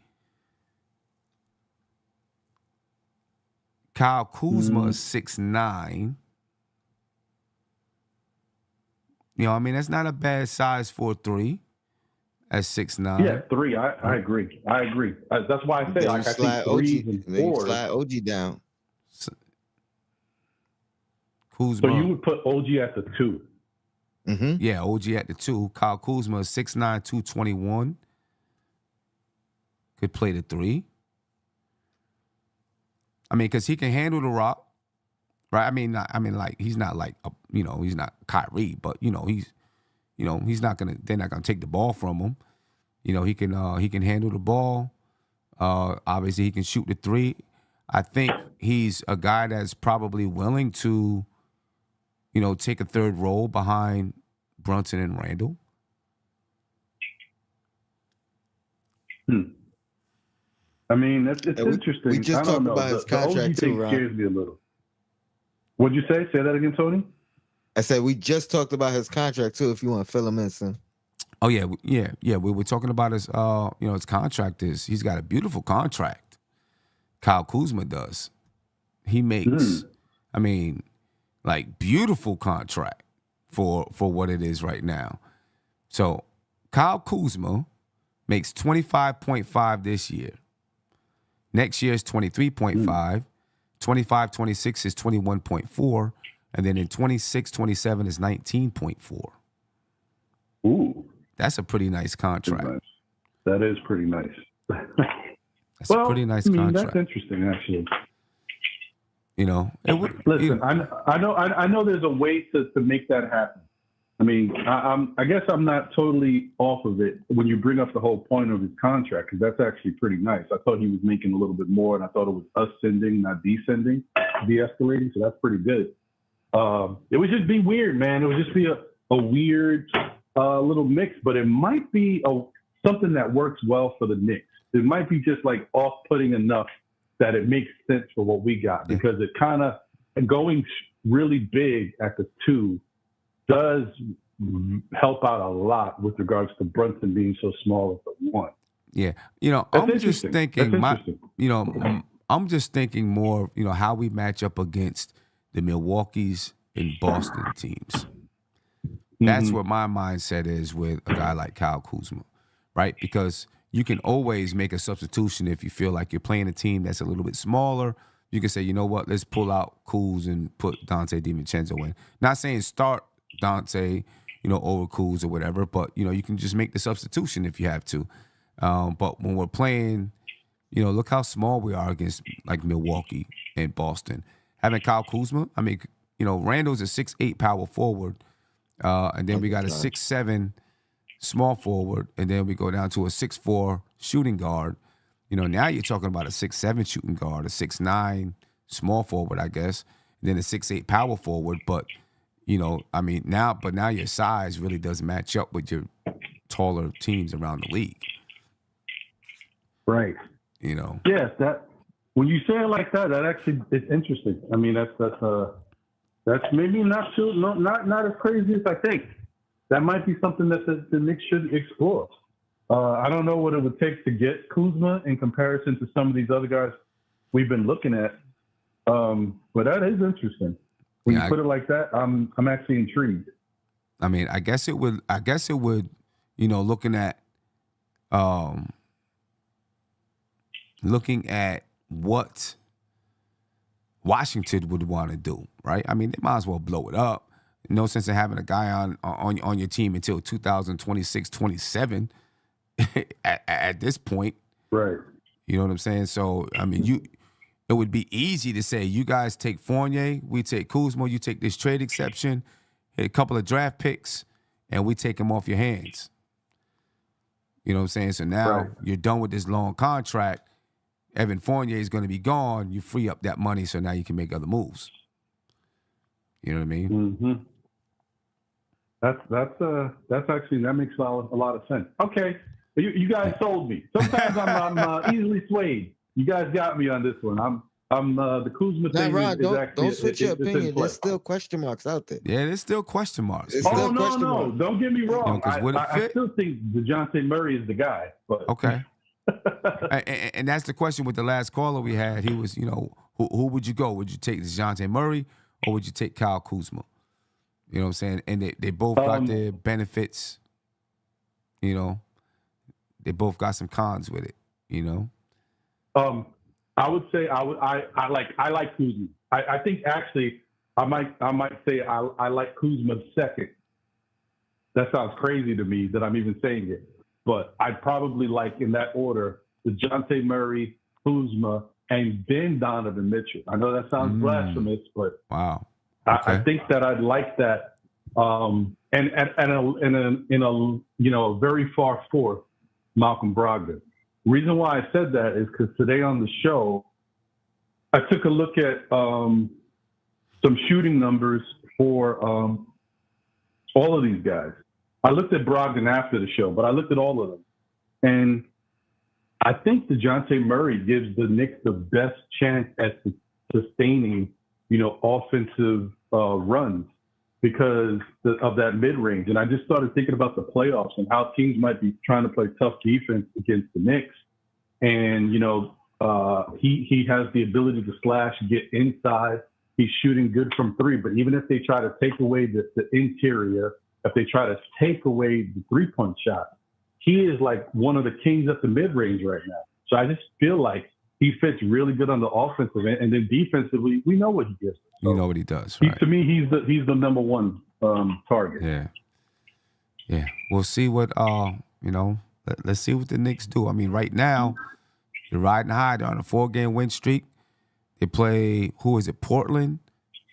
Kyle Kuzma is 6'9". You know, I mean, that's not a bad size for a 3. At 6'9". Yeah, 3. I agree. That's why I say, like, I think 3s and 4s. Slide OG down. Kuzma. So you would put OG at the 2. Mm-hmm. Yeah, OG at the 2. Kyle Kuzma is 6'9", 221. Could play the 3. I mean, because he can handle the rock, right? I mean, like, he's not like, he's not Kyrie, but he's not gonna. They're not gonna take the ball from him. He can handle the ball. Obviously, he can shoot the 3. I think he's a guy that's probably willing to, take a third role behind Brunson and Randle. I mean, it's interesting. We just talked about his contract too, Ron. Scares me a little. What'd you say? Say that again, Tony. I said we just talked about his contract too. If you want to fill him in, son. Oh yeah. We were talking about his, his contract he's got a beautiful contract. Kyle Kuzma does. He makes, beautiful contract for what it is right now. So Kyle Kuzma makes 25.5 this year. Next year is 23.5. 25-26 is 21.4. And then in 26-27 is 19.4. Ooh. That's a pretty nice contract. Nice. That is pretty nice. That's a pretty nice contract. That's interesting, actually. Listen, I know there's a way to make that happen. I mean, I guess I'm not totally off of it when you bring up the whole point of his contract, because that's actually pretty nice. I thought he was making a little bit more, and I thought it was ascending, not descending, de-escalating. So that's pretty good. It would just be weird, man. It would just be a weird little mix, but it might be something that works well for the Knicks. It might be just like off-putting enough that it makes sense for what we got, because it kind of going really big at the 2 does help out a lot with regards to Brunson being so small at the one. Yeah, That's I'm just interesting. thinking, That's interesting. I'm just thinking more, how we match up against the Milwaukee's and Boston teams. That's Mhm. what my mindset is with a guy like Kyle Kuzma, right? Because you can always make a substitution if you feel like you're playing a team that's a little bit smaller. You can say, you know what, let's pull out Kuz and put Dante DiVincenzo in. Not saying start Dante, over Kuz or whatever, but, you can just make the substitution if you have to. But when we're playing, look how small we are against like Milwaukee and Boston. Having Kyle Kuzma, I mean, Randle's a 6'8" power forward, and then we got a 6'7" small forward, and then we go down to a 6'4" shooting guard. Now you're talking about a 6'7" shooting guard, a 6'9" small forward, I guess, and then a 6'8" power forward. But now your size really does match up with your taller teams around the league. Right. Yes, that when you say it like that, that actually it's interesting. I mean, that's maybe not as crazy as I think. That might be something that the Knicks should explore. I don't know what it would take to get Kuzma in comparison to some of these other guys we've been looking at. But that is interesting. When you put it like that, I'm actually intrigued. I mean, I guess it would, looking at what Washington would want to do, right? I mean, they might as well blow it up. No sense in having a guy on your team until 2026, 27 at this point. Right. You know what I'm saying? So, I mean, it would be easy to say, you guys take Fournier, we take Kuzma, you take this trade exception, hit a couple of draft picks, and we take him off your hands. You know what I'm saying? So now you're done with this long contract. Evan Fournier is going to be gone. You free up that money, so now you can make other moves. You know what I mean? Mm-hmm. That's actually, that makes a lot of sense. Okay, you guys sold me. Sometimes I'm easily swayed. You guys got me on this one. I'm the Kuzma thing is actually. Don't switch your opinion. There's still question marks out there. Yeah, there's still question marks. No. Don't get me wrong. I fit? still think DeJounte Murray is the guy. But okay. and that's the question with the last caller we had. He was, who would you go? Would you take DeJounte Murray or would you take Kyle Kuzma? You know what I'm saying? And they both got their benefits. They both got some cons with it. I would say I like Kuzma. I think actually I might say I like Kuzma second. That sounds crazy to me that I'm even saying it, but I'd probably like in that order DeJounte Murray, Kuzma, and then Donovan Mitchell. I know that sounds blasphemous, but wow, okay. I think that I'd like that. And in a very far fourth, Malcolm Brogdon. Reason why I said that is because today on the show, I took a look at some shooting numbers for all of these guys. I looked at Brogdon after the show, but I looked at all of them. And I think DeJounte Murray gives the Knicks the best chance at sustaining, offensive runs because of that mid-range. And I just started thinking about the playoffs and how teams might be trying to play tough defense against the Knicks. And, he has the ability to slash, get inside. He's shooting good from three. But even if they try to take away the interior, if they try to take away the three-point shot, he is like one of the kings at the mid-range right now. So I just feel like he fits really good on the offensive end. And then defensively, we know what he gives us. So you know what he does, right? To me, he's the number one target. Yeah. We'll see what let's see what the Knicks do. I mean, right now, you're riding high. They're on a 4-game win streak. They play Portland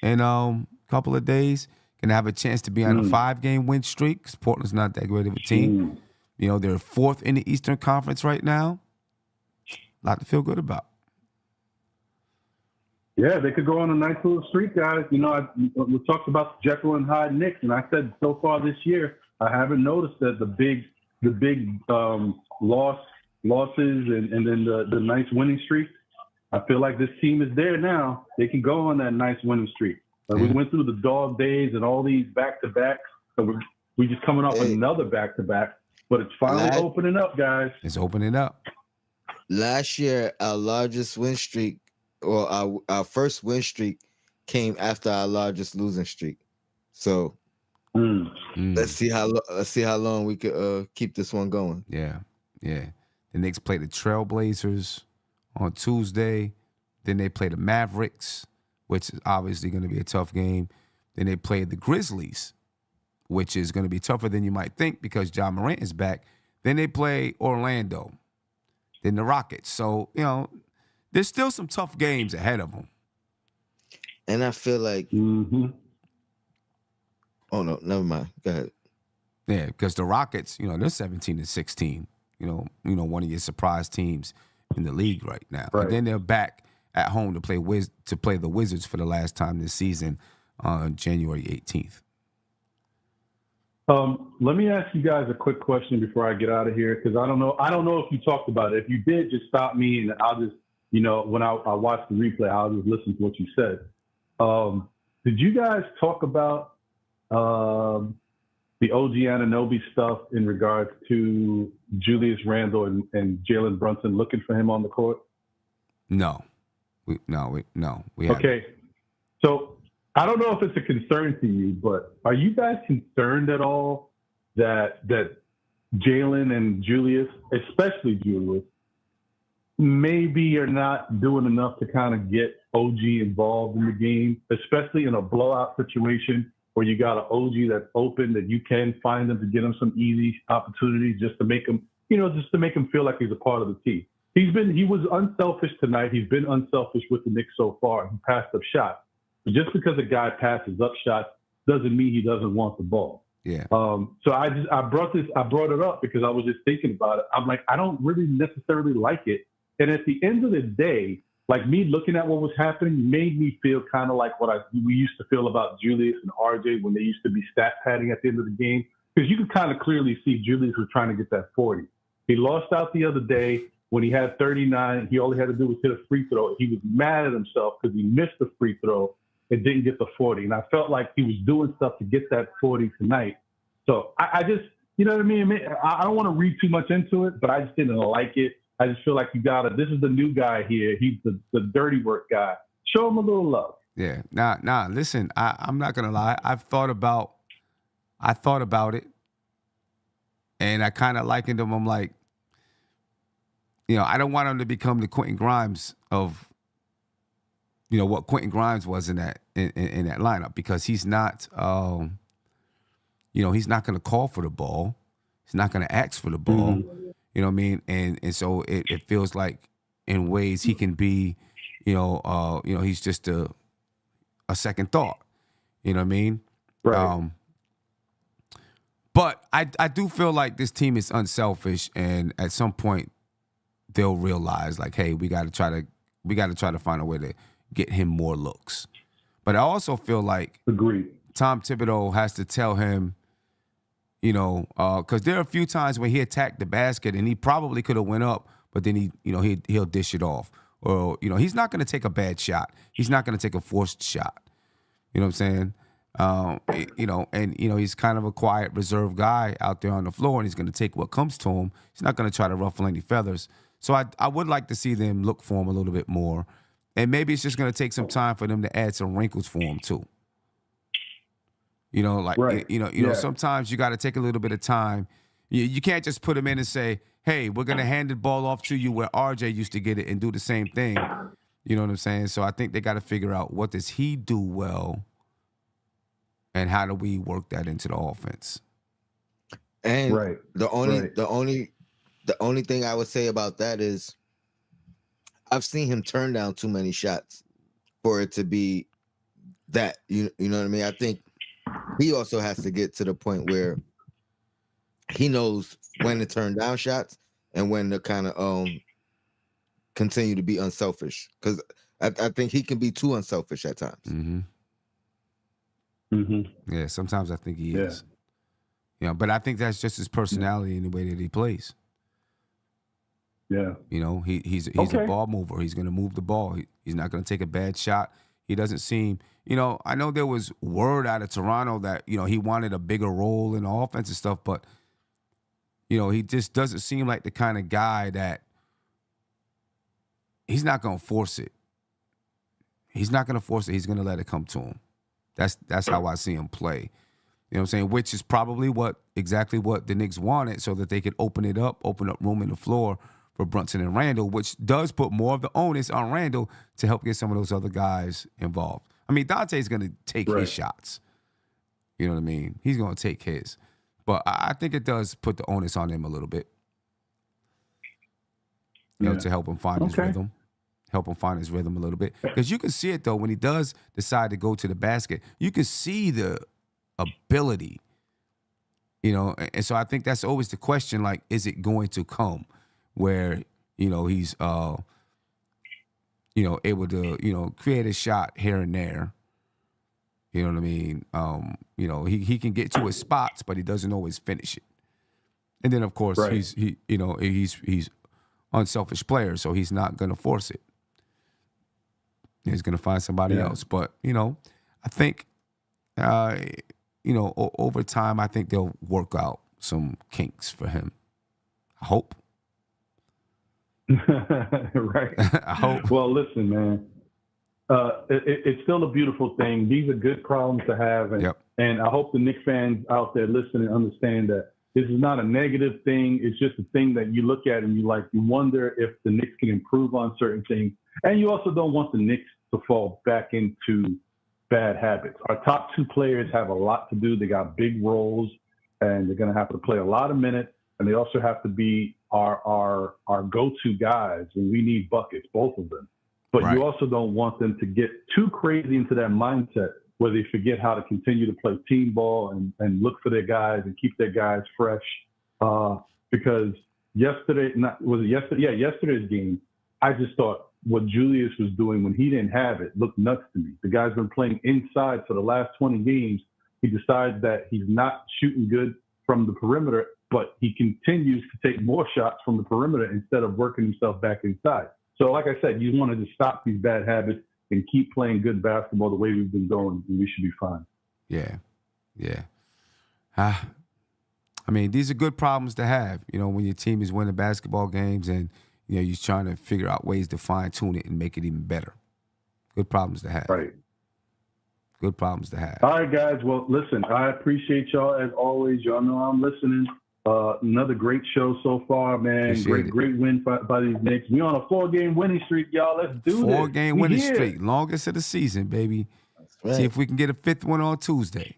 in a couple of days. Gonna have a chance to be on a 5-game win streak because Portland's not that great of a team. They're fourth in the Eastern Conference right now. A lot to feel good about. Yeah, they could go on a nice little streak, guys. We talked about the Jekyll and Hyde Knicks, and I said so far this year, I haven't noticed that the big losses and then the nice winning streak. I feel like this team is there now. They can go on that nice winning streak. We went through the dog days and all these back-to-backs. So We just coming off Hey. another back-to-back, but it's finally opening up, guys. It's opening up. Last year, our largest win streak, or our first win streak, came after our largest losing streak. So let's see how long we could keep this one going. Yeah. The Knicks play the Trailblazers on Tuesday. Then they play the Mavericks, which is obviously going to be a tough game. Then they play the Grizzlies, which is going to be tougher than you might think because Ja Morant is back. Then they play Orlando. Then the Rockets. So, there's still some tough games ahead of them. And I feel like, oh no, never mind. Go ahead. Yeah, because the Rockets, they're 17-16. One of your surprise teams in the league right now. Right. And then they're back at home to play the Wizards for the last time this season on January 18th. Let me ask you guys a quick question before I get out of here, because I don't know if you talked about it. If you did, just stop me, and I'll just, when I watch the replay, I'll just listen to what you said. Did you guys talk about the OG Anunoby stuff in regards to Julius Randle and Jalen Brunson looking for him on the court? No. We haven't. Okay. So I don't know if it's a concern to you, but are you guys concerned at all that Jalen and Julius, especially Julius, maybe are not doing enough to kind of get OG involved in the game, especially in a blowout situation where you got an OG that's open, that you can find them to get him some easy opportunities just to make him, feel like he's a part of the team. He was unselfish tonight. He's been unselfish with the Knicks so far. He passed up shots. But just because a guy passes up shots doesn't mean he doesn't want the ball. Yeah. So I brought it up because I was just thinking about it. I'm like, I don't really necessarily like it. And at the end of the day, like, me looking at what was happening made me feel kind of like what we used to feel about Julius and RJ when they used to be stat padding at the end of the game. Because you could kind of clearly see Julius was trying to get that 40. He lost out the other day when he had 39. He all he had to do was hit a free throw. He was mad at himself because he missed the free throw and didn't get the 40. And I felt like he was doing stuff to get that 40 tonight. So I just, you know what I mean? I don't want to read too much into it, but I just didn't like it. I just feel like this is the new guy here. He's the dirty work guy. Show him a little love. Yeah. Nah, listen, I'm not going to lie. I thought about it, and I kind of likened him. I'm like, I don't want him to become the Quentin Grimes of, what Quentin Grimes was in that lineup, because he's not, he's not going to call for the ball. He's not going to ask for the ball. Mm-hmm. You know what I mean? And so it feels like in ways he can be, he's just a second thought. You know what I mean? Right. But I do feel like this team is unselfish, and at some point they'll realize, like, hey, we got to try to find a way to get him more looks. But I also feel like Tom Thibodeau has to tell him, because there are a few times when he attacked the basket and he probably could have went up, but then he'll dish it off, or he's not going to take a bad shot. He's not going to take a forced shot. You know what I'm saying? He's kind of a quiet, reserved guy out there on the floor, and he's going to take what comes to him. He's not going to try to ruffle any feathers. So I would like to see them look for him a little bit more, and maybe it's just going to take some time for them to add some wrinkles for him too. Right. Sometimes you got to take a little bit of time. You can't just put him in and say, hey, we're going to hand the ball off to you where RJ used to get it and do the same thing. You know what I'm saying? So I think they got to figure out, what does he do well, and how do we work that into the offense? And right. the only thing I would say about that is I've seen him turn down too many shots for it to be that. You know what I mean? I think he also has to get to the point where he knows when to turn down shots and when to kind of continue to be unselfish, because I think he can be too unselfish at times. Mm-hmm. Mm-hmm. Yeah, sometimes I think he is. But I think that's just his personality and the way that he plays. Yeah. He's a ball mover. He's going to move the ball. He's not going to take a bad shot. He doesn't seem, I know there was word out of Toronto that, he wanted a bigger role in the offense and stuff, but, he just doesn't seem like the kind of guy that he's not going to force it. He's not going to force it. He's going to let it come to him. That's how I see him play. You know what I'm saying? Which is probably exactly what the Knicks wanted, so that they could open up room in the floor for Brunson and Randle, which does put more of the onus on Randle to help get some of those other guys involved. I mean, Dante's going to take his shots. You know what I mean? He's going to take his. But I think it does put the onus on him a little bit, to help him find his rhythm. Help him find his rhythm a little bit. Because you can see it, though, when he does decide to go to the basket, you can see the ability, and so I think that's always the question, like, is it going to come where, he's, able to, create a shot here and there. You know what I mean? He can get to his spots, but he doesn't always finish it. And then, of course, he's unselfish player, so he's not going to force it. He's going to find somebody else. But, I think, over time, I think they'll work out some kinks for him. I hope. Right. I hope. Well, listen, man. It's still a beautiful thing. These are good problems to have. And I hope the Knicks fans out there listening understand that this is not a negative thing. It's just a thing that you look at and you wonder if the Knicks can improve on certain things. And you also don't want the Knicks to fall back into bad habits. Our top two players have a lot to do. They got big roles, and they're going to have to play a lot of minutes, and they also have to be our go-to guys, and we need buckets, both of them. But you also don't want them to get too crazy into that mindset where they forget how to continue to play team ball and look for their guys and keep their guys fresh. Because yesterday's game, I just thought what Julius was doing when he didn't have it looked nuts to me. The guy's been playing inside for the last 20 games. He decides that he's not shooting good from the perimeter, but he continues to take more shots from the perimeter instead of working himself back inside. So like I said, you want to just stop these bad habits and keep playing good basketball the way we've been going, and we should be fine. Yeah. I mean, these are good problems to have, when your team is winning basketball games and, you're trying to figure out ways to fine-tune it and make it even better. Good problems to have. Right. Good problems to have. All right, guys. Well, listen, I appreciate y'all as always. Y'all know I'm listening. Another great show so far, man. Great win by these Knicks. We on a 4-game winning streak, y'all. Let's do this. 4-game winning streak. Longest of the season, baby. Right. See if we can get a 5th one on Tuesday.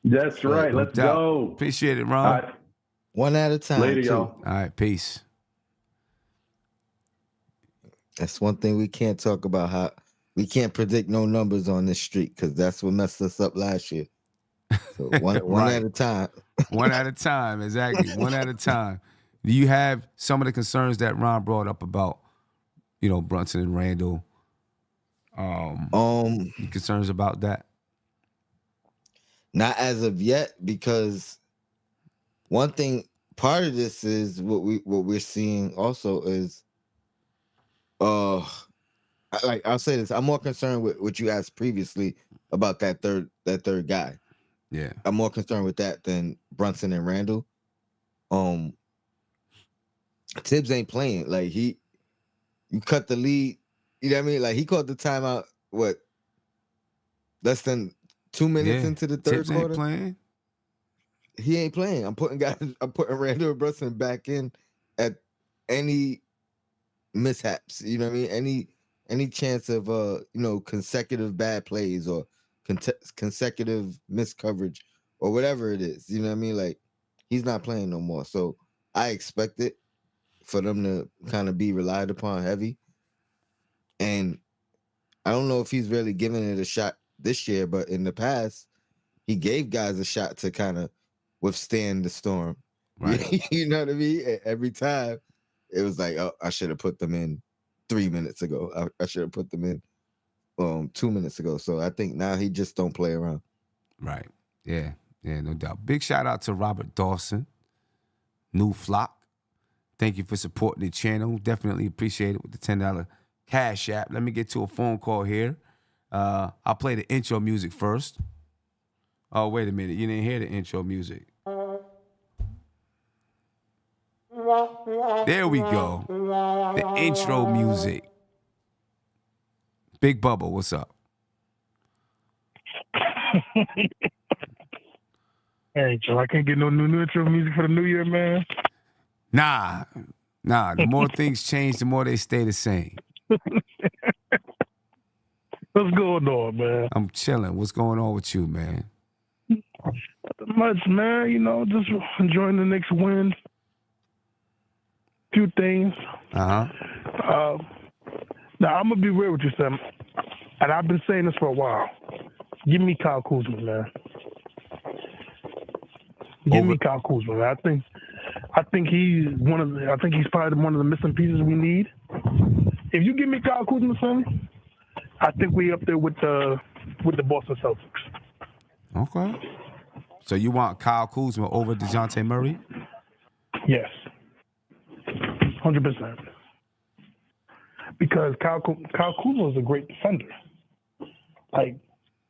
That's right. Let's go. Appreciate it, Ron. Right. One at a time. Later, y'all. All right, peace. That's one thing we can't talk about, how we can't predict no numbers on this streak, because that's what messed us up last year. So one at a time. One at a time, exactly. One at a time. Do you have some of the concerns that Ron brought up about, Brunson and Randle? Concerns about that? Not as of yet, because one thing, part of this is what we're seeing also is, I'll say this. I'm more concerned with what you asked previously about that third guy. Yeah. I'm more concerned with that than Brunson and Randle. Tibbs ain't playing. Like, you cut the lead. You know what I mean? Like, he called the timeout, less than 2 minutes into the third Tibbs quarter? Ain't playing? He ain't playing. I'm putting Randle and Brunson back in at any mishaps. You know what I mean? Any chance of consecutive bad plays or consecutive missed coverage or whatever it is. You know what I mean? Like, he's not playing no more. So I expect it for them to kind of be relied upon heavy. And I don't know if he's really giving it a shot this year, but in the past, he gave guys a shot to kind of withstand the storm. Right. You know what I mean? Every time it was like, oh, I should have put them in 3 minutes ago. I should have put them in 2 minutes ago. So I think now he just don't play around. Right. Yeah, no doubt. Big shout out to Robert Dawson, New Flock. Thank you for supporting the channel. Definitely appreciate it with the $10 Cash App. Let me get to a phone call here. I'll play the intro music first. Oh, wait a minute. You didn't hear the intro music. There we go. The intro music. Big Bubba, what's up? Hey, Joe, I can't get no new intro music for the new year, man. Nah. The more things change, the more they stay the same. What's going on, man? I'm chilling. What's going on with you, man? Nothing much, man. You know, just enjoying the Knicks win. Few things. Uh-huh. Now, I'm going to be real with you, Sam. And I've been saying this for a while. Give me Kyle Kuzma, man. Give me Kyle Kuzma, man. I think he's probably one of the missing pieces we need. If you give me Kyle Kuzma, Sam, I think we up there with the Boston Celtics. Okay. So you want Kyle Kuzma over DeJounte Murray? Yes. 100%. Because Kyle Kuzma was a great defender. Like,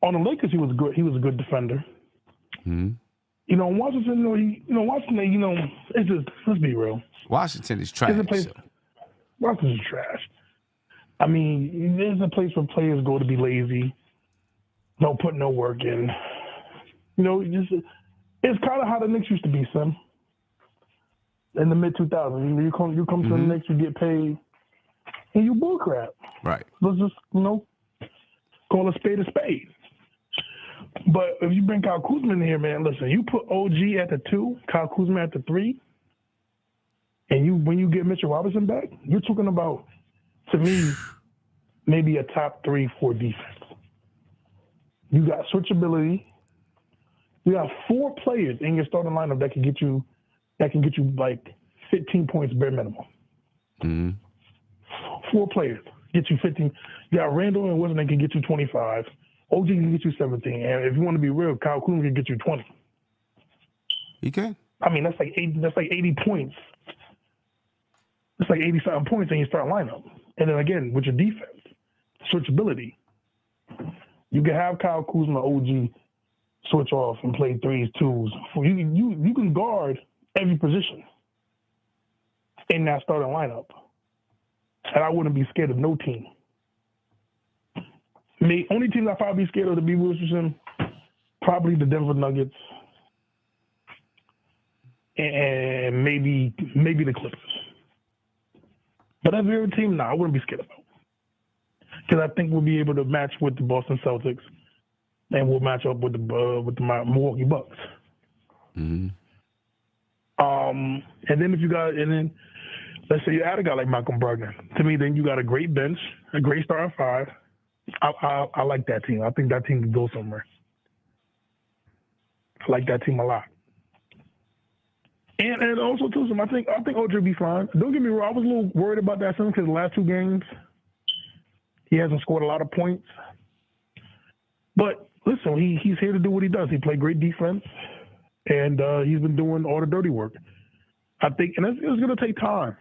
on the Lakers, he was good. He was a good defender. Mm-hmm. You know, Washington, it's just, let's be real. Washington is trash. Washington is trash. I mean, there's a place where players go to be lazy, don't put no work in. You know, it's kind of how the Knicks used to be, son. In the mid-2000s, you come to the Knicks, you get paid, and you bullcrap. Right. Let's just, call a spade a spade. But if you bring Kyle Kuzma in here, man, listen, you put OG at the 2, Kyle Kuzma at the 3, and when you get Mitchell Robinson back, you're talking about, to me, maybe a top 3-4 defense. You got switchability. You got 4 players in your starting lineup that can get you like 15 points bare minimum. Mm-hmm. 4 players get you 15. You got Randle and Wilson that can get you 25. OG can get you 17. And if you want to be real, Kyle Kuzma can get you 20. You can. I mean, that's like 80 points. It's like 80-something points in your starting lineup. And then again, with your defense, switchability, you can have Kyle Kuzma, OG, switch off and play 3s, 2s. You can guard every position in that starting lineup. And I wouldn't be scared of no team. The only team I'd probably be scared of to be Wilson, probably the Denver Nuggets and maybe the Clippers. But every other team, I wouldn't be scared about. Because I think we'll be able to match with the Boston Celtics and we'll match up with the Milwaukee Bucks. Mm-hmm. And then let's say you add a guy like Malcolm Brogdon. To me, then you got a great bench, a great starting 5. I like that team. I think that team can go somewhere. I like that team a lot. And also too, I think OJ will be fine. Don't get me wrong, I was a little worried about that because the last 2 games he hasn't scored a lot of points. But listen, he's here to do what he does. He played great defense, and he's been doing all the dirty work. I think, and it's going to take time.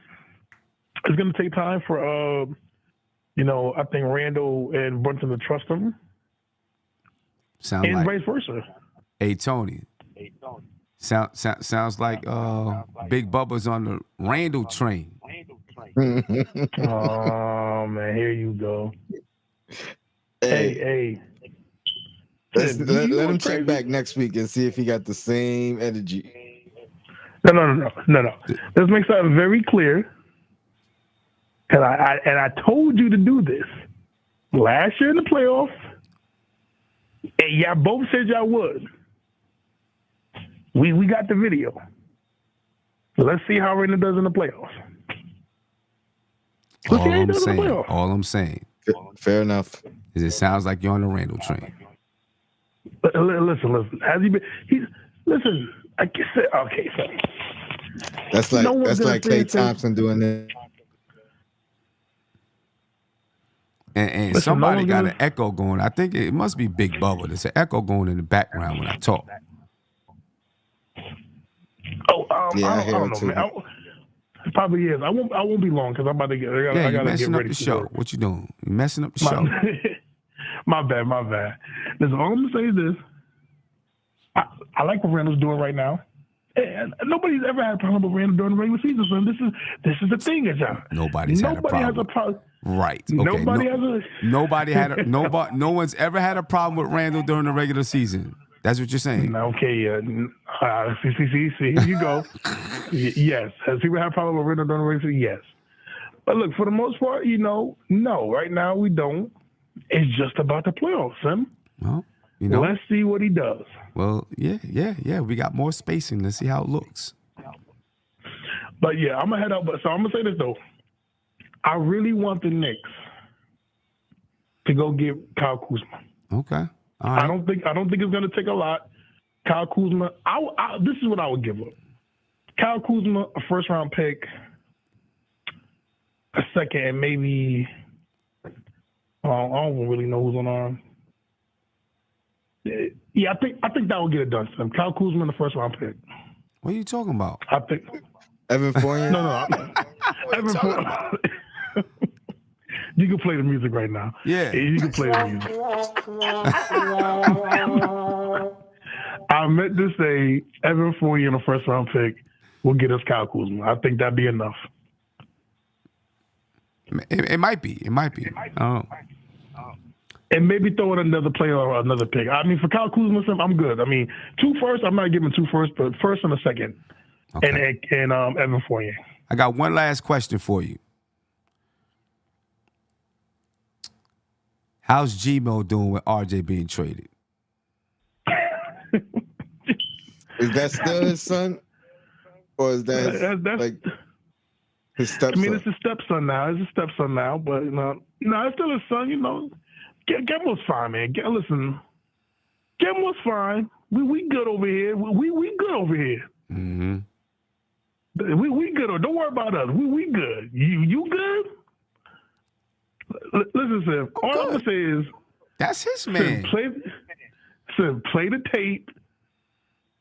It's going to take time for I think Randle and Brunson to trust him, and vice versa. Hey Tony. Sounds like Big Bubba's on the Randle train. Oh man, here you go. Hey. Let him check back next week and see if he got the same energy. No. Let's make something very clear. And I told you to do this last year in the playoffs, and y'all both said y'all would. We got the video. Let's see how Randle does in the playoffs. All I'm saying. Fair enough. Is it sounds like you're on the Randle train. Listen. Has he been? Listen. I guess. Okay, so that's like Klay Thompson doing that. And listen, somebody got an echo going. I think it must be Big Bubba. There's an echo going in the background when I talk. I don't know, man. It probably is. I won't be long because I'm about to get. I gotta messing get up ready the show. Work. What you doing? You messing up the show. My bad. Listen, all I'm gonna say is this: I like what Randle's doing right now. And nobody's ever had a problem with Randle during the regular season. So this is the thing, John. Nobody has a problem. Right. Okay. No one's ever had a problem with Randle during the regular season. That's what you're saying. Okay. See. Here you go. Yes. Has people had a problem with Randle during the regular season? Yes. But look, for the most part, no. Right now we don't. It's just about the playoffs, Sim. Well, let's see what he does. Well, yeah. We got more spacing. Let's see how it looks. But yeah, I'm gonna head out. So I'm gonna say this though. I really want the Knicks to go get Kyle Kuzma. Okay. All right. I don't think it's gonna take a lot. Kyle Kuzma. This is what I would give up. Kyle Kuzma, a first round pick, a second, and maybe I don't really know who's on arm. Yeah, I think that will get it done. Son. Kyle Kuzma in the first round pick. What are you talking about? I think Evan Fournier. No. Evan Fournier. You can play the music right now. Yeah. You can play the music. I meant to say Evan Fournier in the first round pick will get us Kyle Kuzma. I think that'd be enough. It might be. I don't know. And maybe throw in another player or another pick. I mean, for Kyle Kuzma, I'm good. I mean, 2 firsts, I'm not giving 2 firsts, but first and a second. Okay. And Evan Fournier. I got one last question for you. How's Gmo doing with RJ being traded? Is that still his son? Or is that like his stepson? I mean, it's his stepson now. But it's still his son, Gemmo's fine, man. Listen, Gemmo's fine. We good over here. We good over here. Mm-hmm. We good. Don't worry about us. We good. You good? Listen, Sim. All I'm gonna say is that's his man. Sim, play the tape.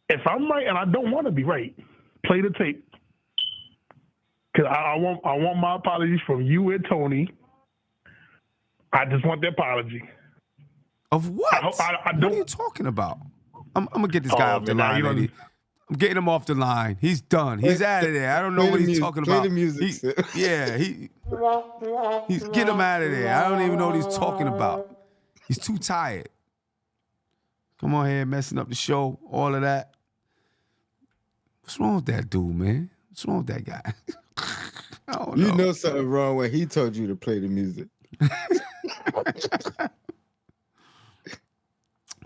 If I'm right, and I don't want to be right, play the tape. Cause I want my apologies from you and Tony. I just want the apology. Of what? I don't. What are you talking about? I'm gonna get this guy off the line, lady. I'm getting him off the line. He's done. He's out of there. I don't know what he's talking about. Play the music. He's get him out of there. I don't even know what he's talking about. He's too tired. Come on here, messing up the show, all of that. What's wrong with that dude, man? What's wrong with that guy? I don't know. You know something wrong when he told you to play the music.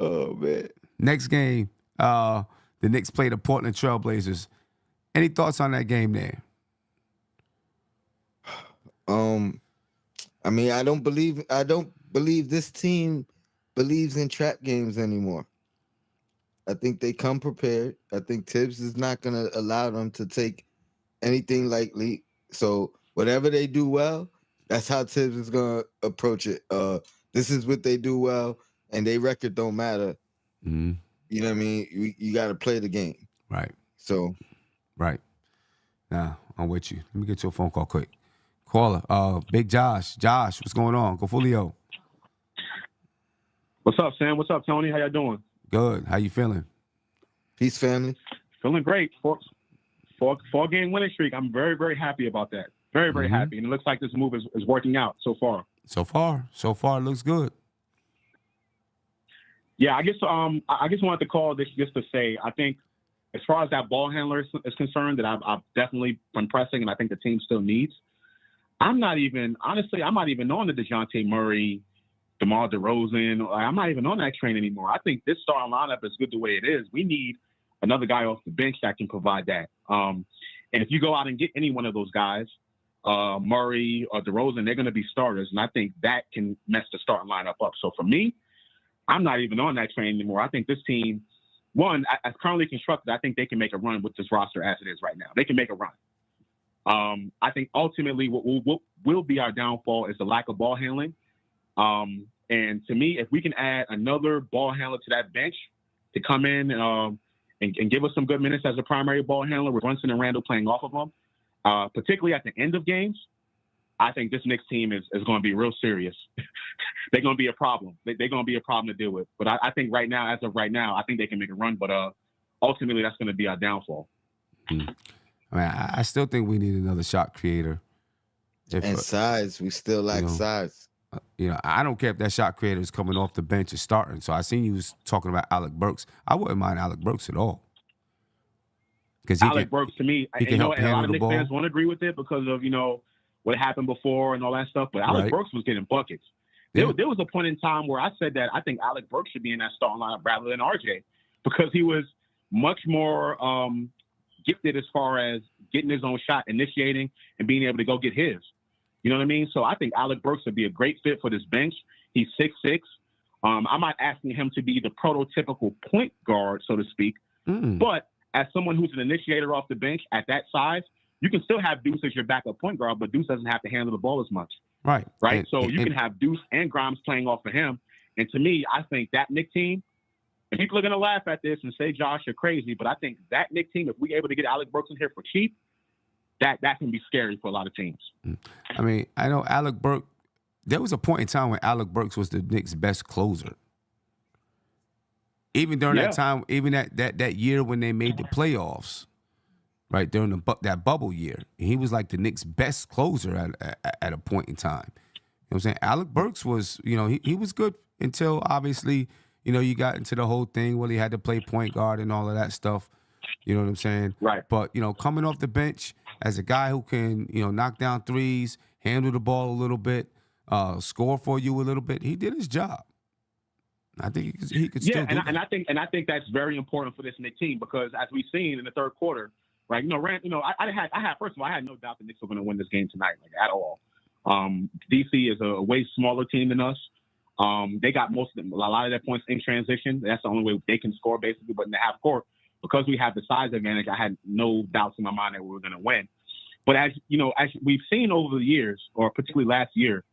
Oh man. Next game, the Knicks play the Portland Trailblazers. Any thoughts on that game there? I mean, I don't believe this team believes in trap games anymore. I think they come prepared. I think Tibbs is not going to allow them to take anything lightly. So whatever they do well, that's how Tibbs is going to approach it. This is what they do well, and their record don't matter. Mm-hmm. You know what I mean? You got to play the game. Right. So. Right. Nah, I'm with you. Let me get your phone call quick. Caller, Big Josh. Josh, what's going on? Go Fulio. What's up, Sam? What's up, Tony? How y'all doing? Good. How you feeling? Peace, family. Feeling great. Four-game winning streak. I'm very, very happy about that. Very, very happy. And it looks like this move is working out so far. So far, it looks good. Yeah, I guess wanted to call this just to say, I think as far as that ball handler is concerned, that I've definitely been pressing, and I think the team still needs. I'm not even on the DeJounte Murray, DeMar DeRozan. I'm not even on that train anymore. I think this starting lineup is good the way it is. We need another guy off the bench that can provide that. And if you go out and get any one of those guys, Murray or DeRozan, they're going to be starters, and I think that can mess the starting lineup up. So for me, I'm not even on that train anymore. I think this team, one, as currently constructed, I think they can make a run with this roster as it is right now. They can make a run. I think ultimately what will be our downfall is the lack of ball handling. And to me, if we can add another ball handler to that bench to come in and give us some good minutes as a primary ball handler with Brunson and Randle playing off of them, particularly at the end of games, I think this Knicks team is going to be real serious. they're going to be a problem. They're going to be a problem to deal with. But I think right now, as of right now, I think they can make a run. But ultimately, that's going to be our downfall. I mean, I still think we need another shot creator. And size, we still lack size. I don't care if that shot creator is coming off the bench or starting. So I seen you was talking about Alec Burks. I wouldn't mind Alec Burks at all. Because Alec Burks, to me, he can help and a lot handle of the Knicks ball. fans won't agree with it because of, what happened before and all that stuff. But Alec Burks was getting buckets. There was a point in time where I said that I think Alec Burks should be in that starting lineup rather than RJ because he was much more gifted as far as getting his own shot, initiating, and being able to go get his. You know what I mean? So I think Alec Burks would be a great fit for this bench. He's 6'6". I'm not asking him to be the prototypical point guard, so to speak. But as someone who's an initiator off the bench at that size, you can still have Deuce as your backup point guard, but Deuce doesn't have to handle the ball as much. Right. Right? So you can have Deuce and Grimes playing off of him. And to me, I think that Knicks team, and people are going to laugh at this and say, Josh, you're crazy, but I think that Knicks team, if we're able to get Alec Burks in here for cheap, that can be scary for a lot of teams. I mean, I know Alec Burks, there was a point in time when Alec Burks was the Knicks' best closer. Even during that time, even that year when they made the playoffs, right, during that bubble year, he was like the Knicks' best closer at a point in time. You know what I'm saying? Alec Burks was, he was good until obviously, you got into the whole thing where he had to play point guard and all of that stuff. You know what I'm saying? Right. But, coming off the bench as a guy who can, knock down threes, handle the ball a little bit, score for you a little bit, he did his job. I think he could still do that. And I think that's very important for this Knicks team because as we've seen in the third quarter, right? First of all, I had no doubt the Knicks were going to win this game tonight, like at all. DC is a way smaller team than us. They got a lot of their points in transition. That's the only way they can score, basically. But in the half court, because we have the size advantage, I had no doubts in my mind that we were going to win. But as we've seen over the years, or particularly last year,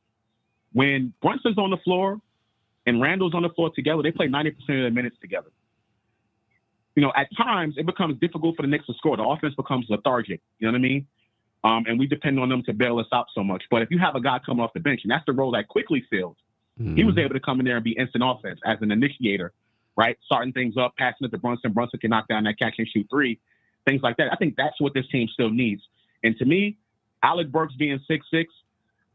when Brunson's on the floor and Randle's on the floor together, they play 90% of their minutes together. At times it becomes difficult for the Knicks to score. The offense becomes lethargic. You know what I mean? And we depend on them to bail us out so much. But if you have a guy coming off the bench, and that's the role that Quickley fills, he was able to come in there and be instant offense as an initiator, right? Starting things up, passing it to Brunson. Brunson can knock down that catch and shoot three, things like that. I think that's what this team still needs. And to me, Alec Burks being 6'6",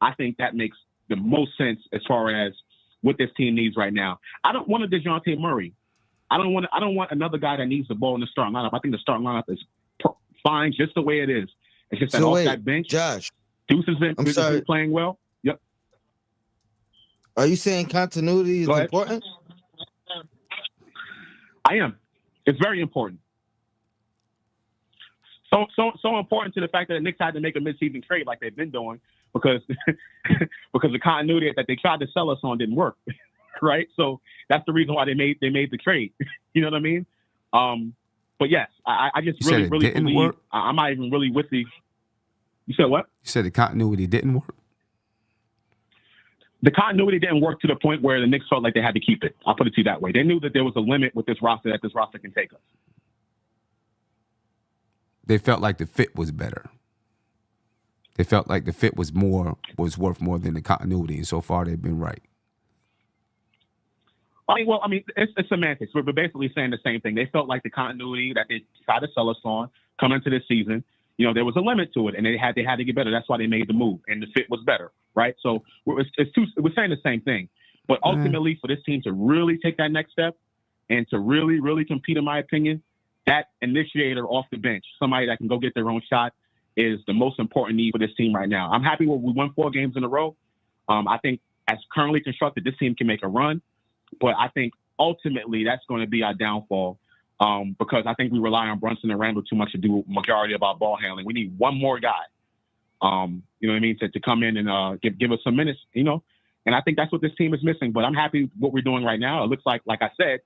I think that makes the most sense as far as what this team needs right now. I don't want a DeJounte Murray. I don't want another guy that needs the ball in the starting lineup. I think the starting lineup is fine just the way it is. It's just that off that bench, Josh, Deuce has been playing well. Yep. Are you saying continuity is important? I am. It's very important. So important to the fact that the Knicks had to make a midseason trade like they've been doing because the continuity that they tried to sell us on didn't work. Right, so that's the reason why they made the trade. You know what I mean? But yes, I just really believe work? I'm not even really with the. You said what? You said the continuity didn't work. The continuity didn't work to the point where the Knicks felt like they had to keep it. I'll put it to you that way. They knew that there was a limit with this roster that this roster can take us. They felt like the fit was better. They felt like the fit was worth more than the continuity, and so far they've been right. It's semantics. We're basically saying the same thing. They felt like the continuity that they tried to sell us on coming into this season, there was a limit to it, and they had to get better. That's why they made the move, and the fit was better, right? So we're saying the same thing. But ultimately, for this team to really take that next step and to really, really compete, in my opinion, that initiator off the bench, somebody that can go get their own shot, is the most important need for this team right now. I'm happy we won 4 games in a row. I think as currently constructed, this team can make a run. But I think ultimately that's going to be our downfall because I think we rely on Brunson and Randle too much to do majority of our ball handling. We need one more guy, you know what I mean, to come in and give us some minutes, and I think that's what this team is missing. But I'm happy what we're doing right now. It looks like I said,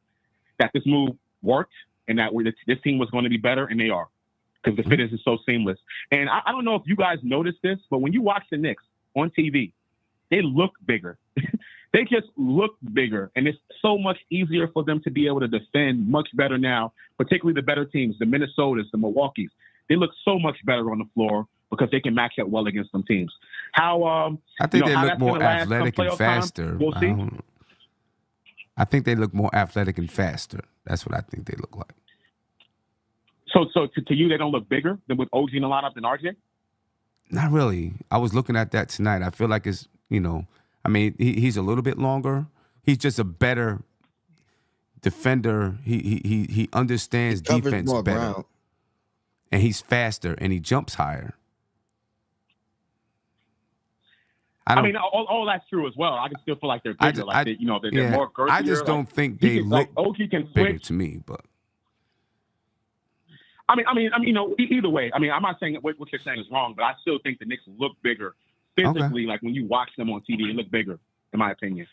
that this move worked and that this team was going to be better, and they are because the fit is so seamless. And I don't know if you guys noticed this, but when you watch the Knicks on TV, they look bigger. They just look bigger, and it's so much easier for them to be able to defend much better now, particularly the better teams, the Minnesotas, the Milwaukees. They look so much better on the floor because they can match up well against some teams. How I think they how look that's more gonna last come athletic and playoff time, faster. we'll see. I think they look more athletic and faster. That's what I think they look like. So to you, they don't look bigger than with OG in the lineup than RJ? Not really. I was looking at that tonight. I feel like it's, I mean, he's a little bit longer. He's just a better defender. He understands Covers defense more better. ground. And he's faster and he jumps higher. I mean, all that's true as well. I can still feel like they're bigger. They're more girthier. I just don't think they look OG can bigger switch. to me, but I mean, either way. I mean, I'm not saying what you're saying is wrong, but I still think the Knicks look bigger physically. Like when you watch them on TV, they look bigger, in my opinion.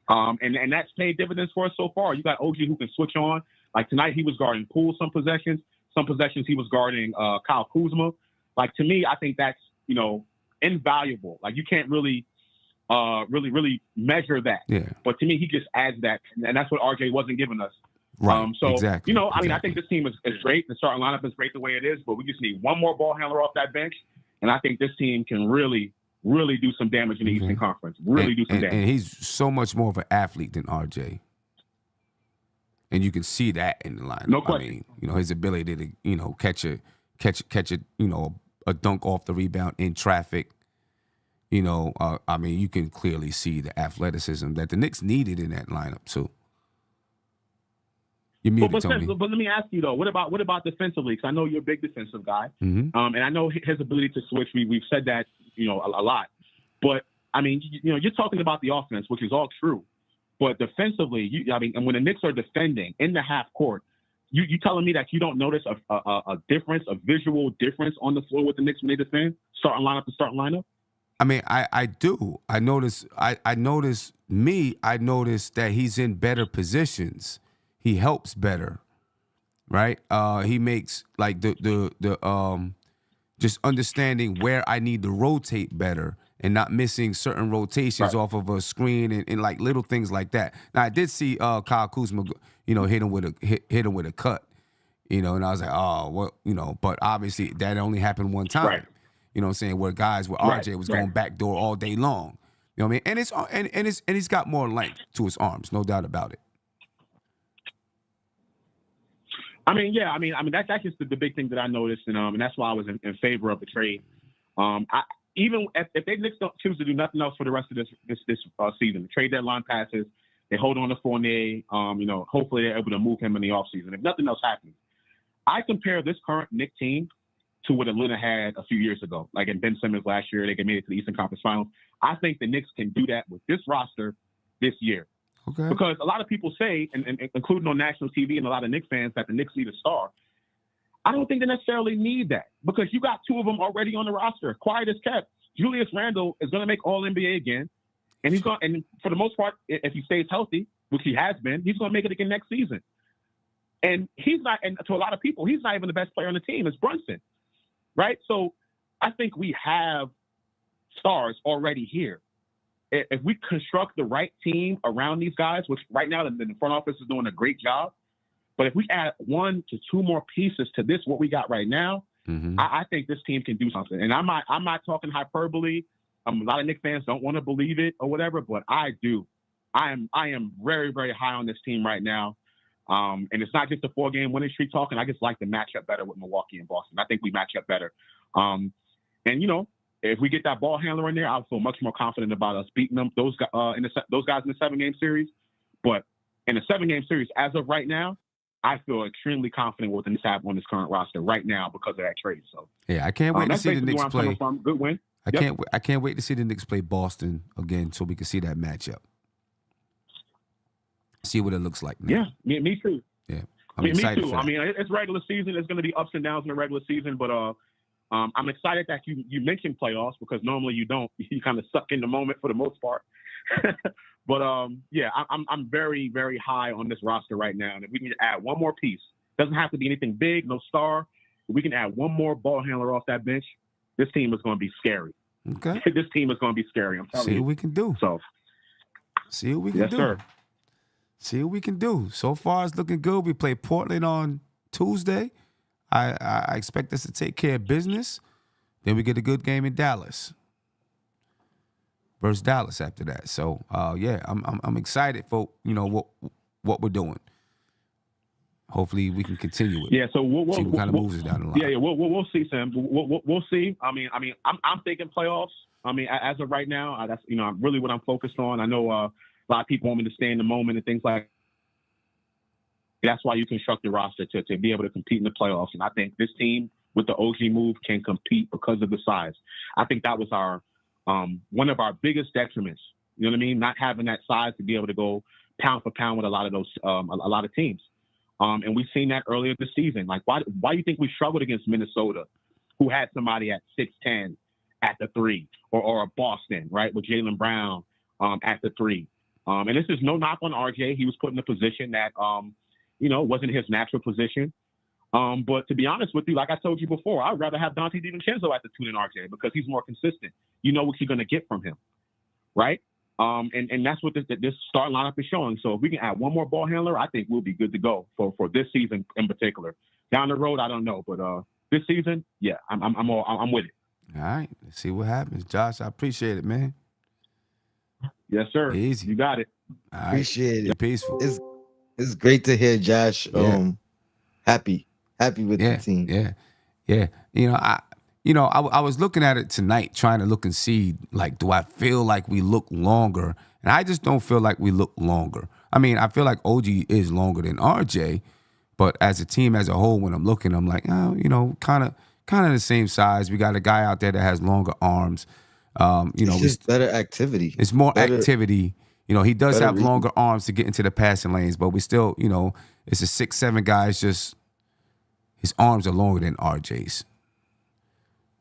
And that's paid dividends for us so far. You got OG who can switch on. Like tonight, he was guarding Poole some possessions. Some possessions he was guarding Kyle Kuzma. Like to me, I think that's invaluable. Like you can't really measure that. Yeah. But to me, he just adds that, and that's what RJ wasn't giving us. right. Exactly. I mean, I Exactly. think this team is great. The starting lineup is great the way it is, but we just need one more ball handler off that bench, and I think this team can really do some damage in the Eastern Conference. Really do some damage. And he's so much more of an athlete than RJ. And you can see that in the lineup. No question. I mean, his ability to, catch a dunk off the rebound in traffic. I mean, you can clearly see the athleticism that the Knicks needed in that lineup too. You muted, Tony. But let me ask you though, what about defensively? Because I know you're a big defensive guy, and I know his ability to switch. We've said that a lot. But I mean, you're talking about the offense, which is all true. But defensively, and when the Knicks are defending in the half court, you telling me that you don't notice a difference, a visual difference on the floor with the Knicks when they defend, starting lineup to starting lineup? I mean, I do. I notice that he's in better positions. He helps better, right? He makes like the just understanding where I need to rotate better and not missing certain rotations off of a screen and like little things like that. Now I did see Kyle Kuzma, hit him with a cut, and I was like, oh, well, but obviously that only happened one time. Right. You know what I'm saying? Where guys with RJ was going backdoor all day long. You know what I mean? And he's got more length to his arms, no doubt about it. I mean, that's just the big thing that I noticed, and that's why I was in favor of the trade. Even if they Knicks don't choose to do nothing else for the rest of this season, the trade deadline passes, they hold on to Fournier. Hopefully they're able to move him in the offseason. If nothing else happens, I compare this current Knicks team to what Atlanta had a few years ago. Like in Ben Simmons last year, they made it to the Eastern Conference Finals. I think the Knicks can do that with this roster this year. Okay. Because a lot of people say, and including on national TV and a lot of Knicks fans, that the Knicks need a star. I don't think they necessarily need that because you got two of them already on the roster. Quiet as kept. Julius Randle is going to make All NBA again, and he's going. And for the most part, if he stays healthy, which he has been, he's going to make it again next season. And he's not. And to a lot of people, he's not even the best player on the team. It's Brunson, right? So I think we have stars already here. If we construct the right team around these guys, which right now the front office is doing a great job, but if we add 1 to 2 more pieces to this, what we got right now, I think this team can do something. And I'm not talking hyperbole. A lot of Knicks fans don't want to believe it or whatever, but I do. I am very, very high on this team right now. And it's not just a 4-game winning streak talking. I just like to match up better with Milwaukee and Boston. I think we match up better. And if we get that ball handler in there, I'll feel much more confident about us beating them. Those guys in the 7-game series. But in the 7-game series, as of right now, I feel extremely confident with the Knicks have on this current roster right now because of that trade. So yeah, I can't wait to see the Knicks play. Good win. I can't wait to see the Knicks play Boston again, so we can see that matchup. See what it looks like now. Yeah, me too. Yeah, me too. I mean, it's regular season. There's going to be ups and downs in the regular season, but I'm excited that you mentioned playoffs because normally you don't. You kind of suck in the moment for the most part. But I'm very, very high on this roster right now. And if we can add one more piece, doesn't have to be anything big, no star. If we can add one more ball handler off that bench, this team is going to be scary. Okay. This team is going to be scary. I'm telling you. See what we can do. So, see what we can do. Sir. See what we can do. So far, it's looking good. We play Portland on Tuesday. I expect us to take care of business. Then we get a good game in Dallas versus Dallas after that. So yeah, I'm excited for what we're doing. Hopefully we can continue it. Yeah, so see what kind of moves us down the line. Yeah, we'll see, Sam. We'll see. I mean, I'm thinking playoffs. I mean, as of right now, that's really what I'm focused on. I know a lot of people want me to stay in the moment and things like. That's why you construct your roster to be able to compete in the playoffs. And I think this team with the OG move can compete because of the size. I think that was our one of our biggest detriments. You know what I mean? Not having that size to be able to go pound for pound with a lot of those a lot of teams. And we've seen that earlier this season. Like, why do you think we struggled against Minnesota, who had somebody at 6'10" at the 3, or a Boston, right, with Jaylen Brown at the 3? And this is no knock on RJ. He was put in a position that, wasn't his natural position. But to be honest with you, like I told you before, I'd rather have Dante DiVincenzo at the 2 than RJ because he's more consistent. You know what you're going to get from him, right? And that's what this start lineup is showing. So if we can add one more ball handler, I think we'll be good to go for this season in particular. Down the road, I don't know, but this season, yeah, I'm with it. All right, let's see what happens, Josh. I appreciate it, man. Yes, sir. Easy. You got it. All right. Appreciate it. Be peaceful. It's great to hear Josh. Yeah. Happy with the team. Yeah. I was looking at it tonight, trying to look and see, like, do I feel like we look longer? And I just don't feel like we look longer. I mean, I feel like OG is longer than RJ, but as a team as a whole, when I'm looking, I'm like, kind of the same size. We got a guy out there that has longer arms. It's just better activity. It's more activity. He does have longer arms to get into the passing lanes, but we still, it's a 6'7" guy. It's just his arms are longer than RJ's,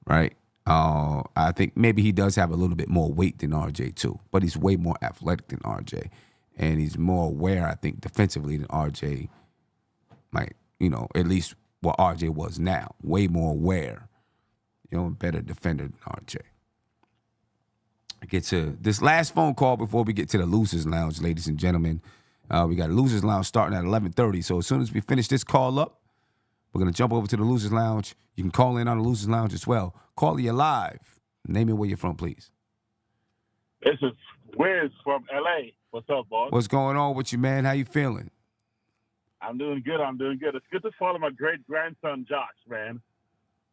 right? I think maybe he does have a little bit more weight than RJ too, but he's way more athletic than RJ, and he's more aware, I think, defensively than RJ. Like, at least what RJ was now, way more aware, better defender than RJ. Get to this last phone call before we get to the Losers Lounge, ladies and gentlemen. We got a Losers Lounge starting at 11:30. So as soon as we finish this call up, we're going to jump over to the Losers Lounge. You can call in on the Losers Lounge as well. Call you live. Name and where you're from, please. This is Wiz from L.A. What's up, boss? What's going on with you, man? How you feeling? I'm doing good. It's good to follow my great-grandson, Josh, man.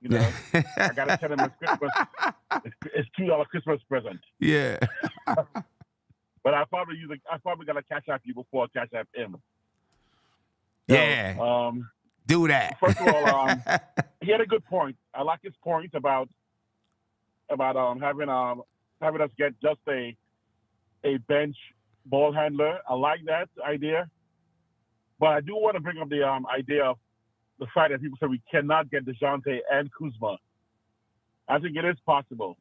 I got to tell him it's $2 Christmas present. Yeah. But I probably got to cash out you before I cash out him. Yeah. So, do that. First of all, he had a good point. I like his point about having us get just a bench ball handler. I like that idea. But I do want to bring up the idea of the fact that people say we cannot get DeJounte and Kuzma. I think it is possible.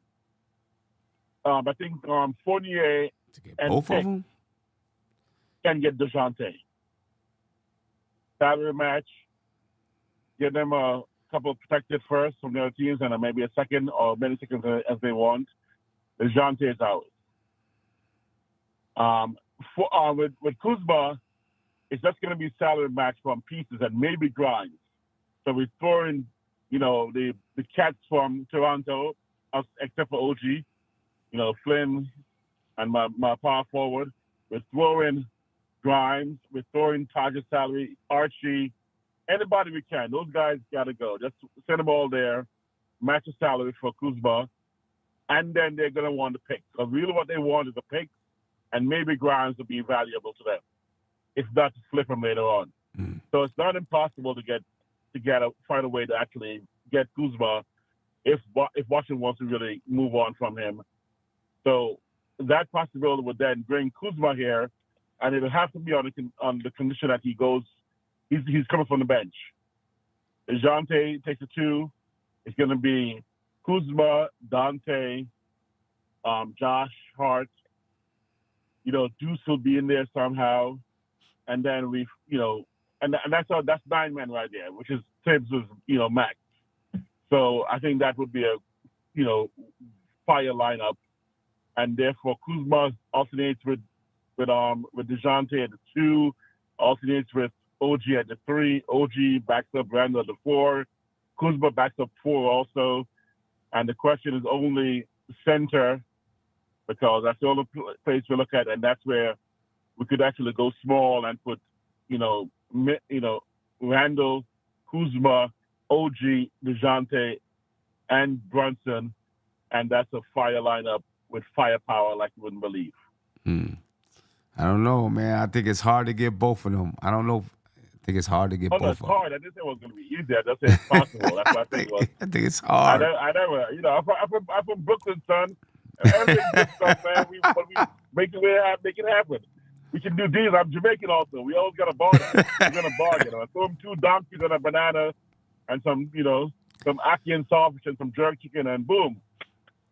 I think Fournier and both Pick of them can get DeJounte. Salary match, give them a couple of protected first from the other teams and maybe a second or many seconds as they want. DeJounte is out. With Kuzma, it's just going to be salary match from pieces and maybe Grimes. So we throw in, the cats from Toronto, except for OG, Flynn and my power forward. We throw in Grimes. We throw in Taj's salary, Archie, anybody we can. Those guys got to go. Just send them all there, match the salary for Kuzma, and then they're going to want to pick. Because really what they want is a pick, and maybe Grimes will be valuable to them. If not, to flip him later on. So it's not impossible to find a way to actually get Kuzma if Washington wants to really move on from him. So that possibility would then bring Kuzma here, and it'll have to be on the condition that he's coming from the bench. DeJounte takes a 2. It's going to be Kuzma, Dante, Josh Hart. Deuce will be in there somehow. And then and that's 9 men right there, which is Tibbs was, max. So I think that would be a, fire lineup. And therefore Kuzma alternates with DeJounte at the 2, alternates with OG at the 3. OG backs up Randle at the 4. Kuzma backs up 4 also. And the question is only center, because that's the only place we look at, and that's where we could actually go small and put, Randle, Kuzma, OG, DeJounte, and Brunson, and that's a fire lineup with firepower like you wouldn't believe. I don't know, man. I think it's hard to get both of them. I don't know. I think it's hard to get both no, of it's them. hard. I didn't say it was going to be easy. I just said it's possible. That's what I think it was. I think it's hard. I never, I'm from Brooklyn, son. Everything's good stuff, man. We make it happen. We can do deals. I'm Jamaican also. We always got to bargain. We're going to bargain. I throw them 2 donkeys and a banana and some ackee and sausage and some jerk chicken, and boom,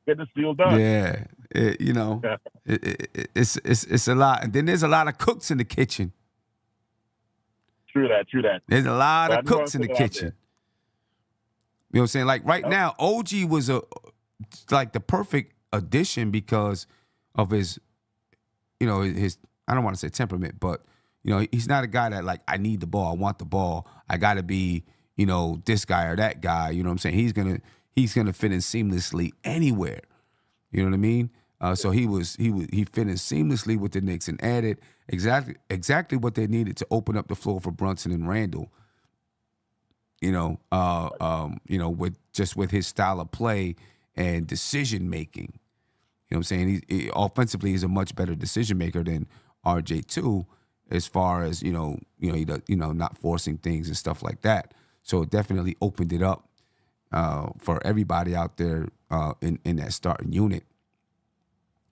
get this deal done. Yeah, it's a lot. And then there's a lot of cooks in the kitchen. True that. There's a lot of cooks in the kitchen. You know what I'm saying? Like right now, OG was the perfect addition because of his I don't want to say temperament, but he's not a guy that like, I need the ball, I want the ball, I got to be this guy or that guy. You know what I'm saying? He's gonna fit in seamlessly anywhere. You know what I mean? So he fit in seamlessly with the Knicks and added exactly what they needed to open up the floor for Brunson and Randle. With his style of play and decision making. You know what I'm saying? He offensively, he's a much better decision maker than RJ2, as far as he does, not forcing things and stuff like that. So it definitely opened it up for everybody out there in that starting unit.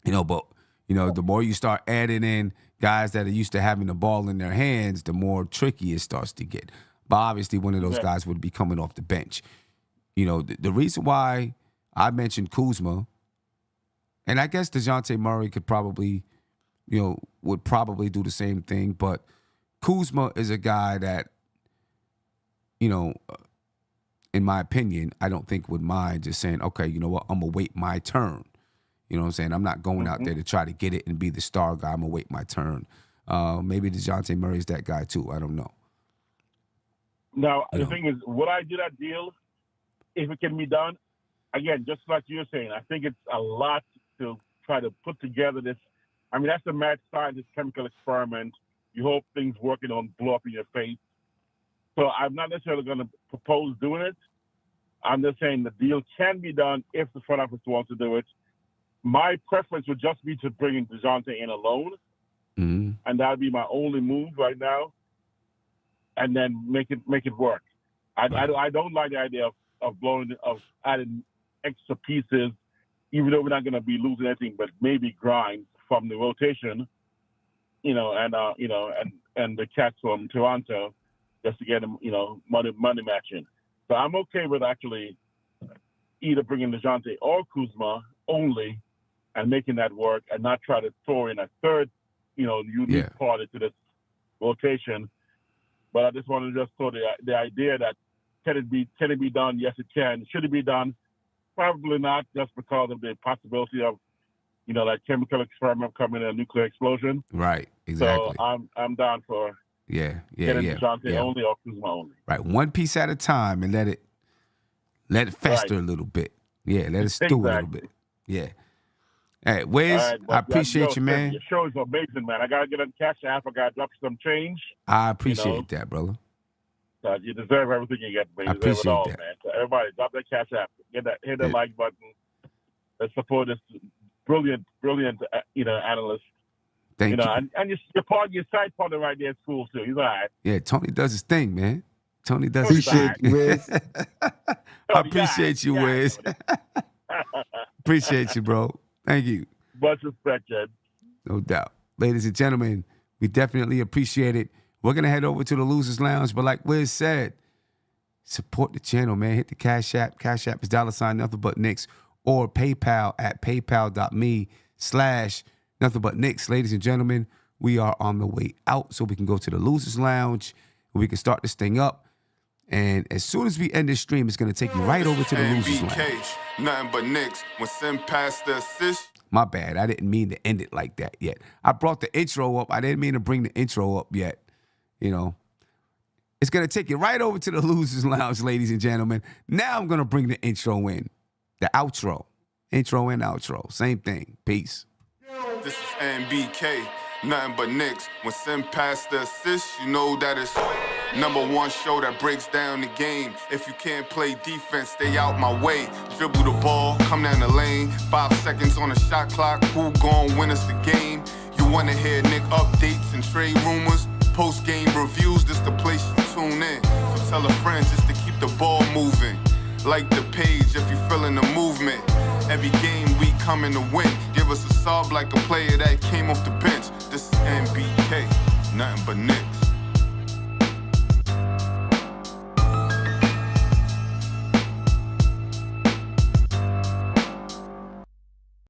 But the more you start adding in guys that are used to having the ball in their hands, the more tricky it starts to get. But obviously, one of those guys would be coming off the bench. The reason why I mentioned Kuzma, and I guess DeJounte Murray could probably, would probably do the same thing, but Kuzma is a guy that, in my opinion, I don't think would mind just saying, okay, you know what, I'm going to wait my turn. You know what I'm saying? I'm not going out there to try to get it and be the star guy. I'm going to wait my turn. Maybe DeJounte Murray's that guy too. I don't know. Now, the thing is, would I do that deal if it can be done? Again, just like you're saying, I think it's a lot to try to put together this. I mean, that's a mad scientist chemical experiment. You hope things work and don't blow up in your face. So I'm not necessarily going to propose doing it. I'm just saying the deal can be done if the front office wants to do it. My preference would just be to bring in DeJounte in alone, and that would be my only move right now, and then make it work. I don't like the idea of adding extra pieces, even though we're not going to be losing anything, but maybe grind from the rotation, and the cats from Toronto, just to get them, money matching. So I'm okay with actually either bringing DeJounte or Kuzma only, and making that work, and not try to throw in a third, unique party to this rotation. But I just wanted to just throw the idea that can it be done? Yes, it can. Should it be done? Probably not, just because of the possibility of, like chemical experiment coming in a nuclear explosion. Right. Exactly. So I'm down for getting DeJounte only or Kuzma only. Right. One piece at a time, and let it fester a little bit. Yeah. Let it stew a little bit. Yeah. Hey, Wiz, I appreciate you, man. Your show is amazing, man. I got to get on Cash App. I got to drop some change. I appreciate that, brother. You deserve everything you get, man. You deserve it all, man. So everybody, drop that Cash App. Hit that like button. Let's support this brilliant, analyst. Thank you. And your side partner right there is cool, too. He's all right. Yeah, Tony does his thing, man. Tony does his thing. Appreciate you, Wiz. I appreciate you, Wiz. Appreciate you, bro. Thank you. Much respect, Ed. No doubt. Ladies and gentlemen, we definitely appreciate it. We're going to head over to the Losers Lounge, but like Wiz said, support the channel, man. Hit the Cash App. Cash App is $NothingButKnicks, or PayPal at paypal.me/NothingButKnicks. Ladies and gentlemen, we are on the way out, so we can go to the Losers Lounge, and we can start this thing up. And as soon as we end this stream, it's going to take you right over to the Losers Lounge. Nothing but Knicks. When Sim passed the assist. My bad. I didn't mean to end it like that yet. I brought the intro up. I didn't mean to bring the intro up yet. It's going to take you right over to the Losers Lounge, ladies and gentlemen. Now I'm going to bring the intro in. The outro. Intro and outro. Same thing. Peace. This is NBK, nothing but Knicks. When Sim passed the assist, you know that it's #1 show that breaks down the game. If you can't play defense, stay out my way. Dribble the ball, come down the lane. 5 seconds on the shot clock, who gon' win us the game? You wanna hear Nick updates and trade rumors? Post-game reviews, this the place you tune in. So tell a friend just to keep the ball moving. Like the page if you feeling the movement. Every game we coming to win. Give us a sub like a player that came off the bench. This is NBK, nothing but Knicks.